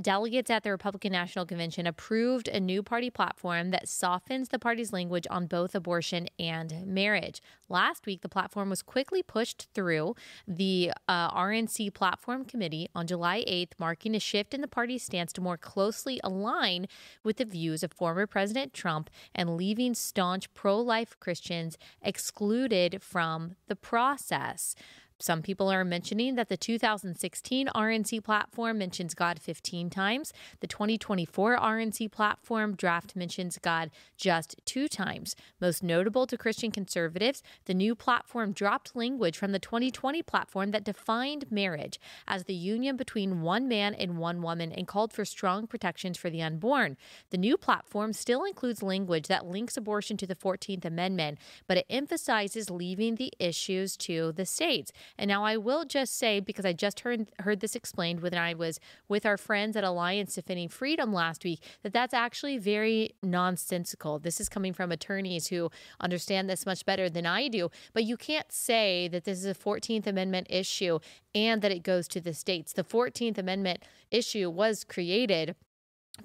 Speaker 1: Delegates at the Republican National Convention approved a new party platform that softens the party's language on both abortion and marriage. Last week, the platform was quickly pushed through the RNC Platform Committee on July 8th, marking a shift in the party's stance to more closely align with the views of former President Trump and leaving staunch pro-life Christians excluded from the process. Some people are mentioning that the 2016 RNC platform mentions God 15 times. The 2024 RNC platform draft mentions God just 2 times. Most notable to Christian conservatives, the new platform dropped language from the 2020 platform that defined marriage as the union between one man and one woman and called for strong protections for the unborn. The new platform still includes language that links abortion to the 14th Amendment, but it emphasizes leaving the issues to the states. And now I will just say, because I just heard this explained when I was with our friends at Alliance Defending Freedom last week, that that's actually very nonsensical. This is coming from attorneys who understand this much better than I do. But you can't say that this is a 14th Amendment issue and that it goes to the states. The 14th Amendment issue was created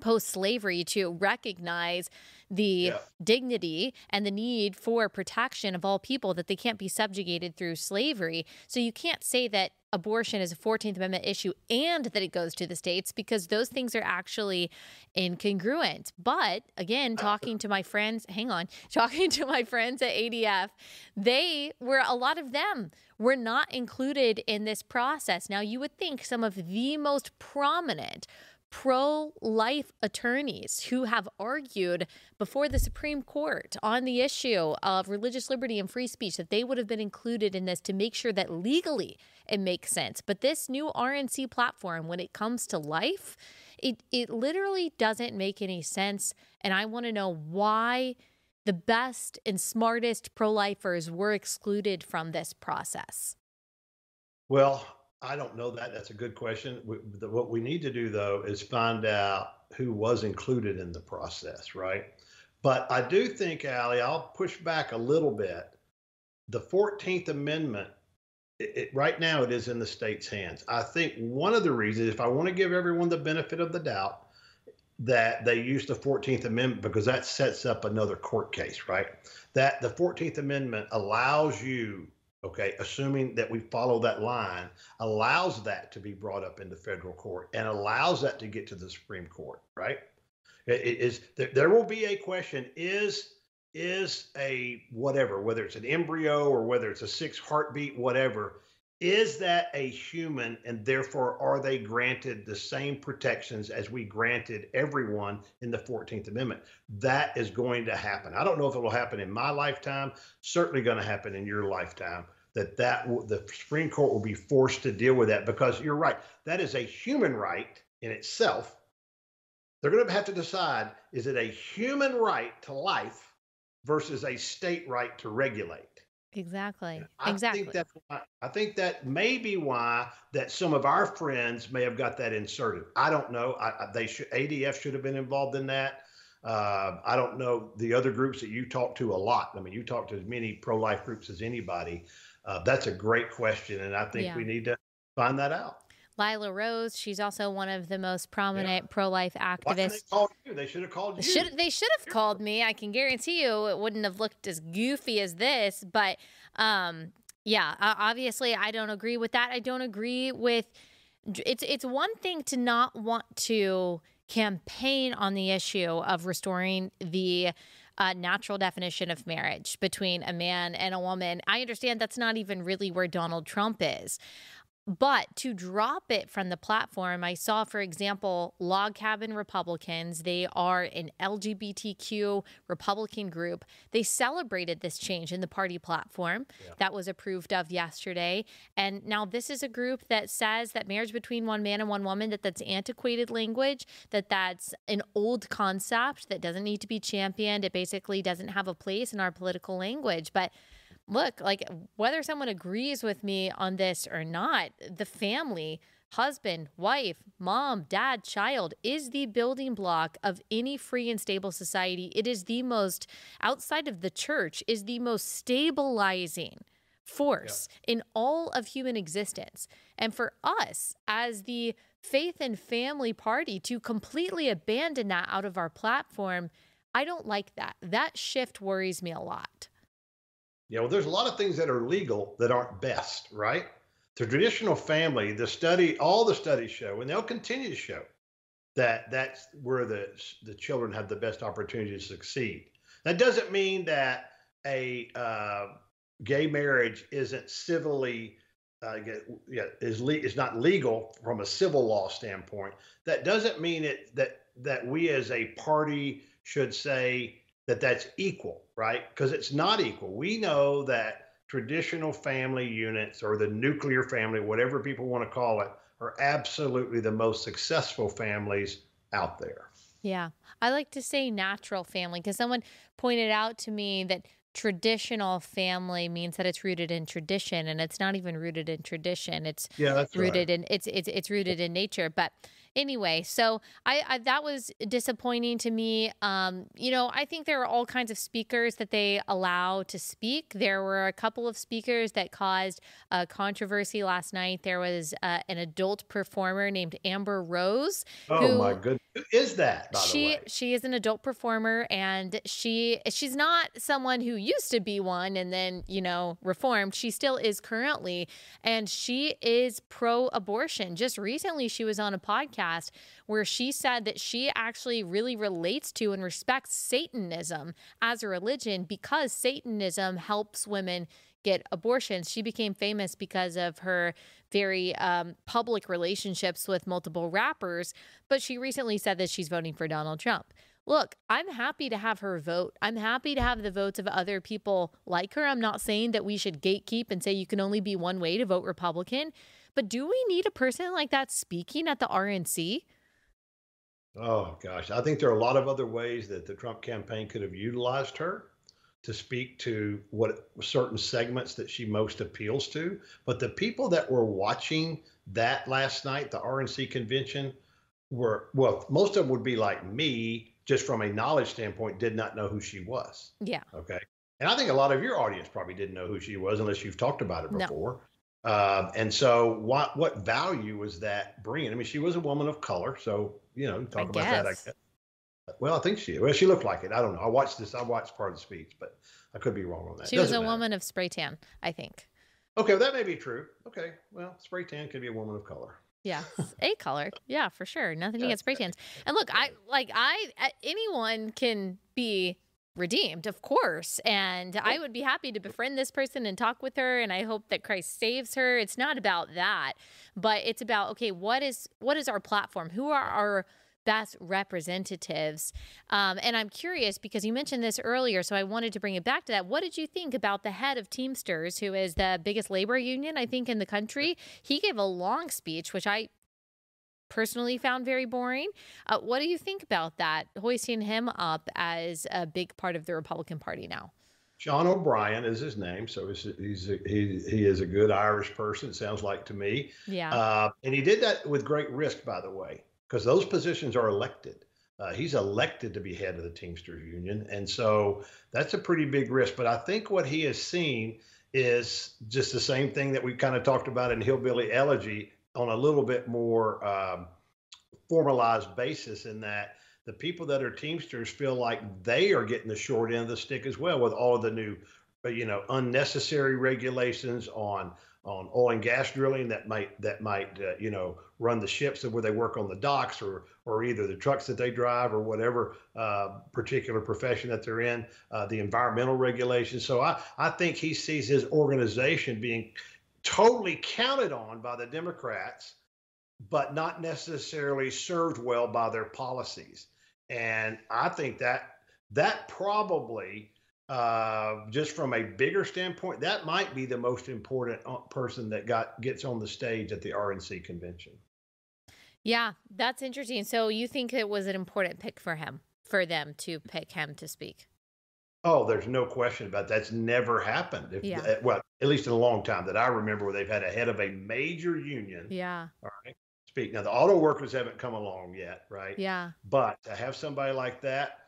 Speaker 1: post-slavery to recognize the dignity and the need for protection of all people, that they can't be subjugated through slavery. So you can't say that abortion is a 14th Amendment issue and that it goes to the states, because those things are actually incongruent. But again, talking to my friends at ADF, a lot of them were not included in this process. Now, you would think some of the most prominent pro-life attorneys who have argued before the Supreme Court on the issue of religious liberty and free speech, that they would have been included in this to make sure that legally it makes sense. But this new RNC platform, when it comes to life, it literally doesn't make any sense. And I want to know why the best and smartest pro-lifers were excluded from this process.
Speaker 2: Well, I don't know that. That's a good question. What we need to do, though, is find out who was included in the process, right? But I do think, Allie, I'll push back a little bit. The 14th Amendment, right now, it is in the state's hands. I think one of the reasons, if I want to give everyone the benefit of the doubt, that they use the 14th Amendment because that sets up another court case, right? That the 14th Amendment allows you, okay, assuming that we follow that line, allows that to be brought up into federal court and allows that to get to the Supreme Court, right? There will be a question, is a whatever, whether it's an embryo or whether it's a 6 heartbeat, whatever, is that a human, and therefore are they granted the same protections as we granted everyone in the 14th Amendment? That is going to happen. I don't know if it will happen in my lifetime, certainly going to happen in your lifetime, the Supreme Court will be forced to deal with that, because you're right, that is a human right in itself. They're going to have to decide, is it a human right to life versus a state right to regulate?
Speaker 1: Exactly.
Speaker 2: I think that may be why that some of our friends may have got that inserted. I don't know. ADF should have been involved in that. I don't know the other groups that you talk to a lot. I mean, you talk to as many pro-life groups as anybody. That's a great question, and I think we need to find that out.
Speaker 1: Lila Rose, she's also one of the most prominent pro-life activists. Why didn't they call
Speaker 2: you? They should have called you.
Speaker 1: They should have called me. I can guarantee you it wouldn't have looked as goofy as this. But obviously I don't agree with that. I don't agree with it's one thing to not want to campaign on the issue of restoring the natural definition of marriage between a man and a woman. I understand that's not even really where Donald Trump is. But to drop it from the platform, I saw, for example, Log Cabin Republicans. They are an LGBTQ Republican group. They celebrated this change in the party platform that was approved of yesterday. And now this is a group that says that marriage between one man and one woman, that's antiquated language, that's an old concept that doesn't need to be championed. It basically doesn't have a place in our political language. But look, like, whether someone agrees with me on this or not, the family, husband, wife, mom, dad, child, is the building block of any free and stable society. It is the most, outside of the church, is the most stabilizing force in all of human existence. And for us, as the faith and family party, to completely abandon that out of our platform, I don't like that. That shift worries me a lot.
Speaker 2: Yeah, well, there's a lot of things that are legal that aren't best, right? The traditional family, all the studies show, and they'll continue to show, that's where the children have the best opportunity to succeed. That doesn't mean that a gay marriage isn't civilly is not legal from a civil law standpoint. That doesn't mean that we as a party should say that's equal, right? Because it's not equal. We know that traditional family units, or the nuclear family, whatever people want to call it, are absolutely the most successful families out there.
Speaker 1: Yeah. I like to say natural family, because someone pointed out to me that traditional family means that it's rooted in tradition, and it's not even rooted in tradition. It's
Speaker 2: that's
Speaker 1: rooted
Speaker 2: right.
Speaker 1: in it's rooted in nature. But anyway, so I that was disappointing to me. I think there are all kinds of speakers that they allow to speak. There were a couple of speakers that caused controversy last night. There was an adult performer named Amber Rose.
Speaker 2: Oh my goodness. Who is that, by the way?
Speaker 1: She is an adult performer, and she's not someone who used to be one and then, reformed. She still is currently, and she is pro-abortion. Just recently, she was on a podcast where she said that she actually really relates to and respects Satanism as a religion because Satanism helps women get abortions. She became famous because of her very public relationships with multiple rappers, but she recently said that she's voting for Donald Trump. Look, I'm happy to have her vote. I'm happy to have the votes of other people like her. I'm not saying that we should gatekeep and say you can only be one way to vote Republican, but do we need a person like that speaking at the RNC?
Speaker 2: Oh gosh, I think there are a lot of other ways that the Trump campaign could have utilized her to speak to what certain segments that she most appeals to. But the people that were watching that last night, the RNC convention, most of them would be like me, just from a knowledge standpoint, did not know who she was.
Speaker 1: Yeah.
Speaker 2: Okay. And I think a lot of your audience probably didn't know who she was unless you've talked about it before. No. And so what value was that bringing? I mean, she was a woman of color. So, talk about that, I guess. Well, I think she looked like it. I don't know. I watched part of the speech, but I could be wrong on that.
Speaker 1: She was a woman of spray tan, I think.
Speaker 2: Okay, well, that may be true. Okay, well, spray tan could be a woman of color.
Speaker 1: Yeah, a color. Yeah, for sure. Nothing against spray tans. And look, anyone can be redeemed, of course. And I would be happy to befriend this person and talk with her. And I hope that Christ saves her. It's not about that, but it's about, okay, what is our platform? Who are our best representatives? And I'm curious because you mentioned this earlier, so I wanted to bring it back to that. What did you think about the head of Teamsters, who is the biggest labor union, I think, in the country? He gave a long speech, which I personally found very boring. What do you think about that, hoisting him up as a big part of the Republican Party now?
Speaker 2: Sean O'Brien is his name, so he is a good Irish person, it sounds like to me.
Speaker 1: Yeah.
Speaker 2: And he did that with great risk, by the way, because those positions are elected. He's elected to be head of the Teamsters Union. And so that's a pretty big risk. But I think what he has seen is just the same thing that we kind of talked about in Hillbilly Elegy on a little bit more formalized basis, in that the people that are Teamsters feel like they are getting the short end of the stick as well with all of the new, unnecessary regulations on oil and gas drilling that might run the ships where they work on the docks or either the trucks that they drive or whatever particular profession that they're in, the environmental regulations. So I think he sees his organization being totally counted on by the Democrats, but not necessarily served well by their policies. And I think that probably, just from a bigger standpoint, that might be the most important person that gets on the stage at the RNC convention.
Speaker 1: Yeah, that's interesting. So you think it was an important pick for them to pick him to speak?
Speaker 2: Oh, there's no question about that. That's never happened. Well, at least in a long time that I remember, where they've had a head of a major union.
Speaker 1: Yeah.
Speaker 2: All right. Speak. Now, the auto workers haven't come along yet, right?
Speaker 1: Yeah.
Speaker 2: But to have somebody like that,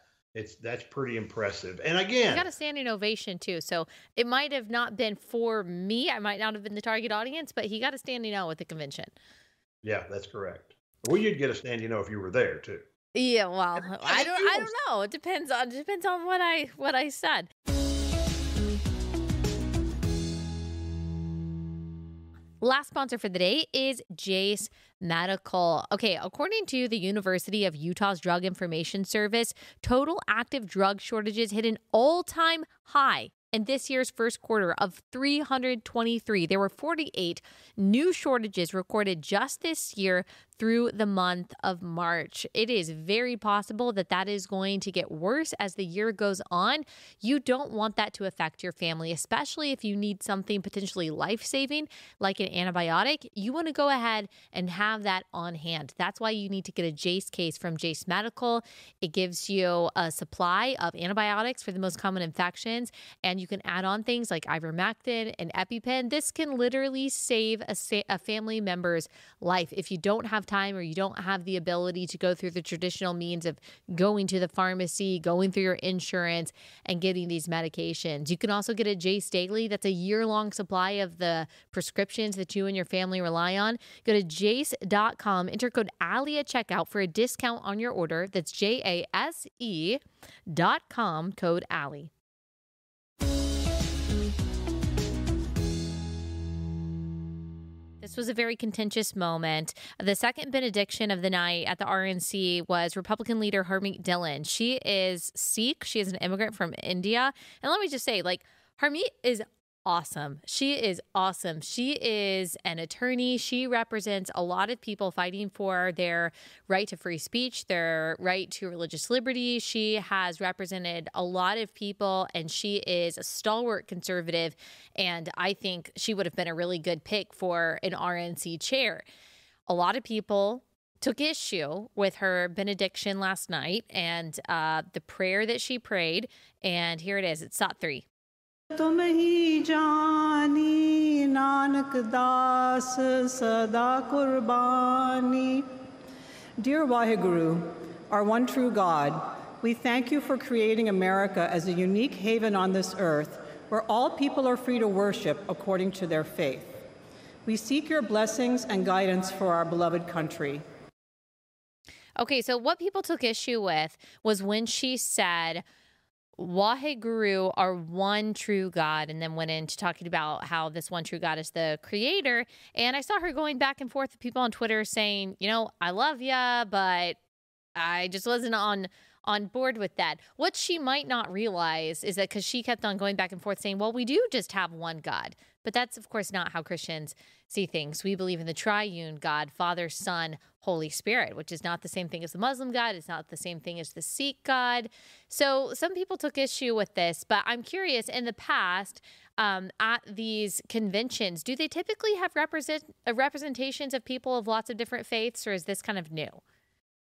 Speaker 2: that's pretty impressive. And again,
Speaker 1: he got a standing ovation too. So it might have not been for me. I might not have been the target audience, but he got a standing O at the convention.
Speaker 2: Yeah, that's correct. Well, you'd get a standing O if you were there too.
Speaker 1: Yeah, well, I don't know. It depends on what I said. Last sponsor for the day is Jase Medical. Okay, according to the University of Utah's Drug Information Service, total active drug shortages hit an all-time high in this year's first quarter of 323. There were 48 new shortages recorded just this year, through the month of March. It is very possible that that is going to get worse as the year goes on. You don't want that to affect your family, especially if you need something potentially life-saving like an antibiotic. You want to go ahead and have that on hand. That's why you need to get a Jace case from Jace Medical. It gives you a supply of antibiotics for the most common infections, and you can add on things like ivermectin and EpiPen. This can literally save a family member's life if you don't have time or you don't have the ability to go through the traditional means of going to the pharmacy, going through your insurance, and getting these medications. You can also get a Jace Daily. That's a year-long supply of the prescriptions that you and your family rely on. Go to jace.com, enter code Allie at checkout for a discount on your order. That's JASE.com, code Allie. This was a very contentious moment. The second benediction of the night at the RNC was Republican leader Harmeet Dhillon. She is Sikh. She is an immigrant from India. And let me just say, Harmeet is awesome. She is awesome. She is an attorney. She represents a lot of people fighting for their right to free speech, their right to religious liberty. She has represented a lot of people, and she is a stalwart conservative. And I think she would have been a really good pick for an RNC chair. A lot of people took issue with her benediction last night and the prayer that she prayed. And here it is. It's Sot 3.
Speaker 8: तुम ही जानी नानक दास सदा कुर्बानी. Dear Waheguru, our one true God, we thank you for creating America as a unique haven on this earth where all people are free to worship according to their faith. We seek your blessings and guidance for our beloved country.
Speaker 1: Okay, so what people took issue with was when she said, Waheguru, our one true God, and then went into talking about how this one true God is the creator. And I saw her going back and forth with people on Twitter saying, I love ya, but I just wasn't on board with that. What she might not realize is that because she kept on going back and forth saying, well, we do just have one God. But that's, of course, not how Christians see things. We believe in the triune God, Father, Son, Holy Spirit, which is not the same thing as the Muslim God. It's not the same thing as the Sikh God. So some people took issue with this, but I'm curious, in the past, at these conventions, do they typically have representations of people of lots of different faiths, or is this kind of new?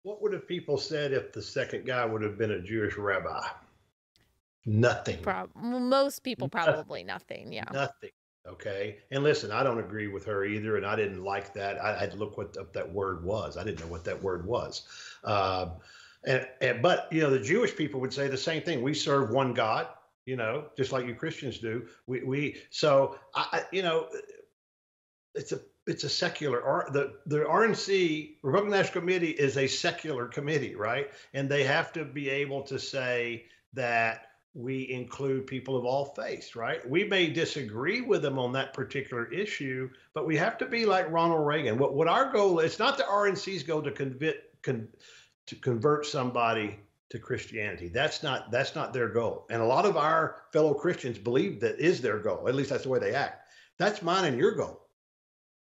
Speaker 2: What would have people said if the second guy would have been a Jewish rabbi? Nothing.
Speaker 1: Most people probably nothing. Yeah.
Speaker 2: Nothing. Okay. And listen, I don't agree with her either, and I didn't like that. I had to look what that word was. I didn't know what that word was. But the Jewish people would say the same thing. We serve one God, just like you Christians do. It's a secular, the RNC, Republican National Committee, is a secular committee, right? And they have to be able to say that we include people of all faiths, right? We may disagree with them on that particular issue, but we have to be like Ronald Reagan. What our goal is, it's not the RNC's goal to convert somebody to Christianity. That's not their goal. And a lot of our fellow Christians believe that is their goal. At least that's the way they act. That's mine and your goal.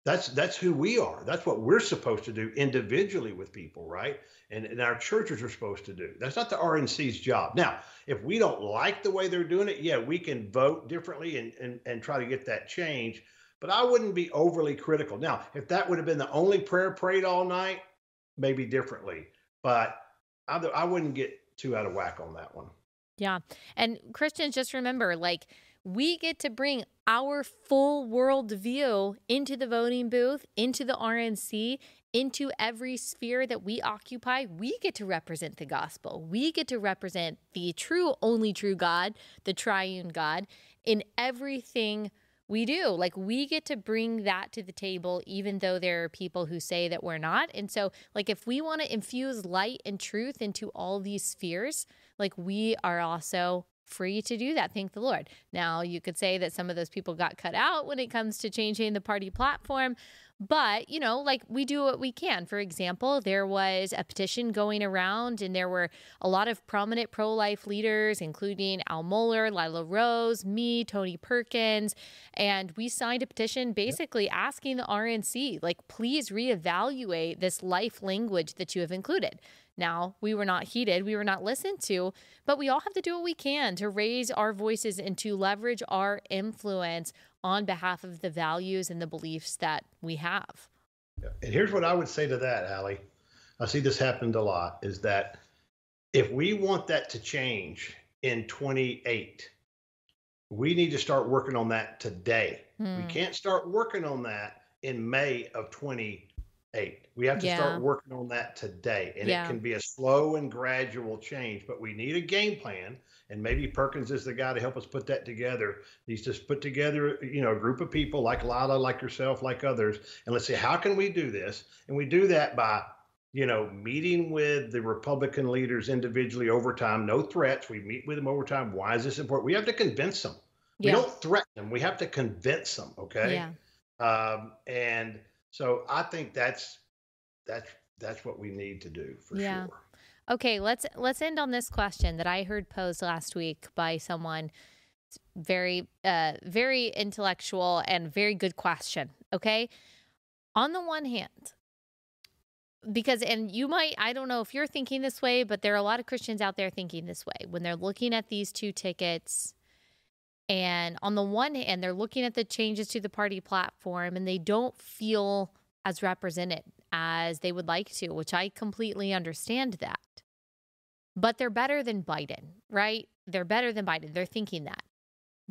Speaker 2: That's who we are. That's what we're supposed to do individually with people, right? And our churches are supposed to do. That's not the RNC's job. Now, if we don't like the way they're doing it, yeah, we can vote differently and try to get that change. But I wouldn't be overly critical. Now, if that would have been the only prayer prayed all night, maybe differently. But I wouldn't get too out of whack on that one.
Speaker 1: Yeah. And Christians, just remember, we get to bring our full world view into the voting booth, into the RNC, into every sphere that we occupy. We get to represent the gospel. We get to represent the true, only true God, the triune God, in everything we do. We get to bring that to the table, even though there are people who say that we're not. And so, if we want to infuse light and truth into all these spheres, we are also free to do that. Thank the Lord. Now, you could say that some of those people got cut out when it comes to changing the party platform, But, like we do what we can. For example, there was a petition going around and there were a lot of prominent pro-life leaders, including Al Mohler, Lila Rose, me, Tony Perkins. And we signed a petition basically asking the RNC, like, please reevaluate this life language that you have included. Now, we were not heeded, we were not listened to, but we all have to do what we can to raise our voices and to leverage our influence on behalf of the values and the beliefs that we have.
Speaker 2: And here's what I would say to that, Allie. I see this happened a lot, is that if we want that to change in 28, we need to start working on that today. We can't start working on that in May of 28. We have to start working on that today. And it can be a slow and gradual change, but we need a game plan. And maybe Perkins is the guy to help us put that together. He's just put together, a group of people like Lila, like yourself, like others. And let's say, how can we do this? And we do that by, meeting with the Republican leaders individually over time, no threats. We meet with them over time. Why is this important? We have to convince them. We don't threaten them. We have to convince them. Okay. And so I think that's what we need to do for sure.
Speaker 1: Okay, let's end on this question that I heard posed last week by someone. Very, very intellectual and very good question. Okay, on the one hand, because I don't know if you're thinking this way, but there are a lot of Christians out there thinking this way when they're looking at these two tickets. And on the one hand, they're looking at the changes to the party platform and they don't feel as represented as they would like to, which I completely understand that. But they're better than Biden, right? They're better than Biden. They're thinking that.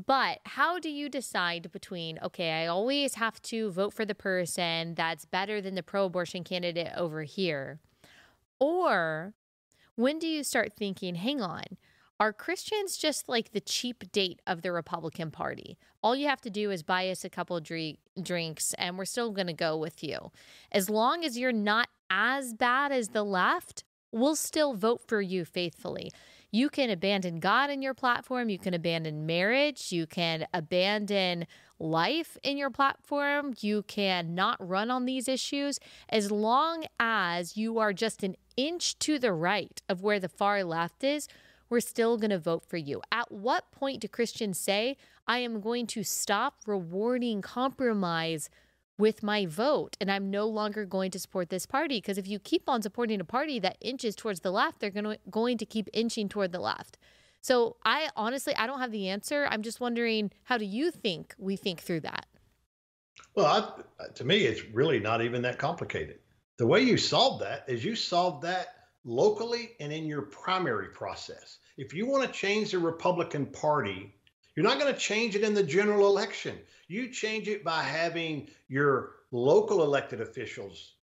Speaker 1: But how do you decide between, okay, I always have to vote for the person that's better than the pro-abortion candidate over here? Or when do you start thinking, hang on, are Christians just like the cheap date of the Republican Party? All you have to do is buy us a couple of drinks and we're still going to go with you. As long as you're not as bad as the left, we'll still vote for you faithfully. You can abandon God in your platform. You can abandon marriage. You can abandon life in your platform. You can not run on these issues. As long as you are just an inch to the right of where the far left is, we're still going to vote for you. At what point do Christians say, I am going to stop rewarding compromise with my vote, and I'm no longer going to support this party? Because if you keep on supporting a party that inches towards the left, they're going to keep inching toward the left. So I don't have the answer. I'm just wondering, how do you think we think through that?
Speaker 2: Well, to me, it's really not even that complicated. The way you solve that is you solve that locally and in your primary process. If you want to change the Republican Party, you're not going to change it in the general election. You change it by having your local elected officials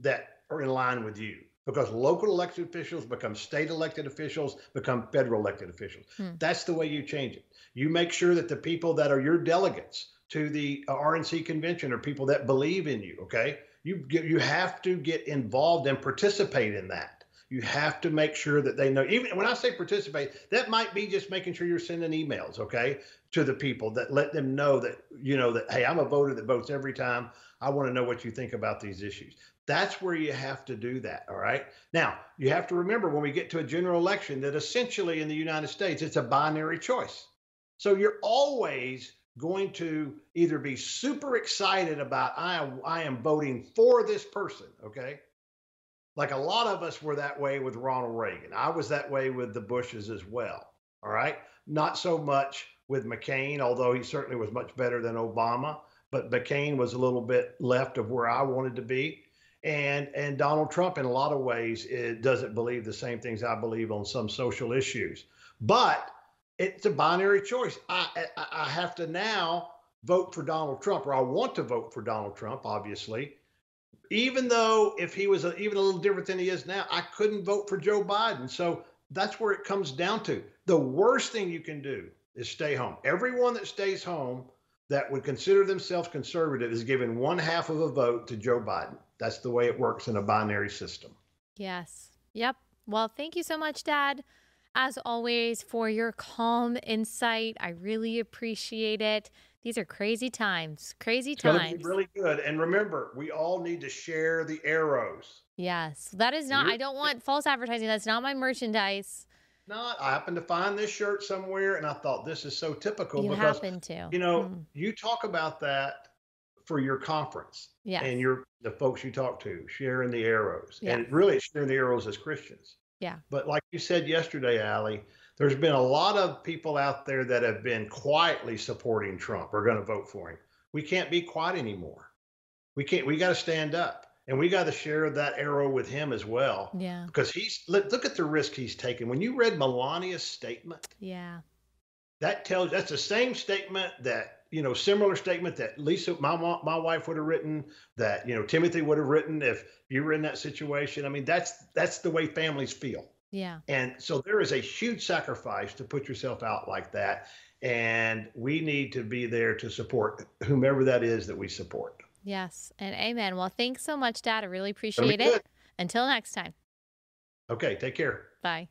Speaker 2: that are in line with you, because local elected officials become state elected officials, become federal elected officials. That's the way you change it. You make sure that the people that are your delegates to the RNC Convention are people that believe in you, okay? You have to get involved and participate in that. You have to make sure that they know. Even when I say participate, that might be just making sure you're sending emails, okay, to the people that let them know that, that, hey, I'm a voter that votes every time. I want to know what you think about these issues. That's where you have to do that, all right? Now, you have to remember when we get to a general election that essentially in the United States, it's a binary choice. So you're always going to either be super excited about, I am voting for this person, okay? Like a lot of us were that way with Ronald Reagan. I was that way with the Bushes as well. All right. Not so much with McCain, although he certainly was much better than Obama. But McCain was a little bit left of where I wanted to be. And Donald Trump, in a lot of ways, doesn't believe the same things I believe on some social issues. But it's a binary choice. I have to now vote for Donald Trump, or I want to vote for Donald Trump, obviously. Even though if he was even a little different than he is now, I couldn't vote for Joe Biden. So that's where it comes down to. The worst thing you can do is stay home. Everyone that stays home that would consider themselves conservative is given 1/2 of a vote to Joe Biden. That's the way it works in a binary system.
Speaker 1: Yes. Yep. Well, thank you so much, Dad, as always, for your calm insight. I really appreciate it. These are crazy times. Crazy
Speaker 2: It's going to
Speaker 1: times.
Speaker 2: be really good. And remember, we all need to share the arrows.
Speaker 1: Yes. That is not, I don't want false advertising. That's not my merchandise.
Speaker 2: Not. I happened to find this shirt somewhere, and I thought this is so typical
Speaker 1: You
Speaker 2: because,
Speaker 1: happen to.
Speaker 2: you know, you talk about that for your conference.
Speaker 1: Yes.
Speaker 2: And the folks you talk to, sharing the arrows.
Speaker 1: Yes.
Speaker 2: And really sharing the arrows as Christians.
Speaker 1: Yeah.
Speaker 2: But like you said yesterday, Allie, there's been a lot of people out there that have been quietly supporting Trump or going to vote for him. We can't be quiet anymore. We got to stand up, and we got to share that arrow with him as well.
Speaker 1: Yeah.
Speaker 2: Because look at the risk he's taken. When you read Melania's statement,
Speaker 1: Yeah.
Speaker 2: that's the same statement that, similar statement that Lisa, my wife would have written, that, Timothy would have written if you were in that situation. I mean, that's the way families feel.
Speaker 1: Yeah.
Speaker 2: And so there is a huge sacrifice to put yourself out like that. And we need to be there to support whomever that is that we support.
Speaker 1: Yes. And amen. Well, thanks so much, Dad. I really appreciate it. Until next time.
Speaker 2: Okay. Take care.
Speaker 1: Bye.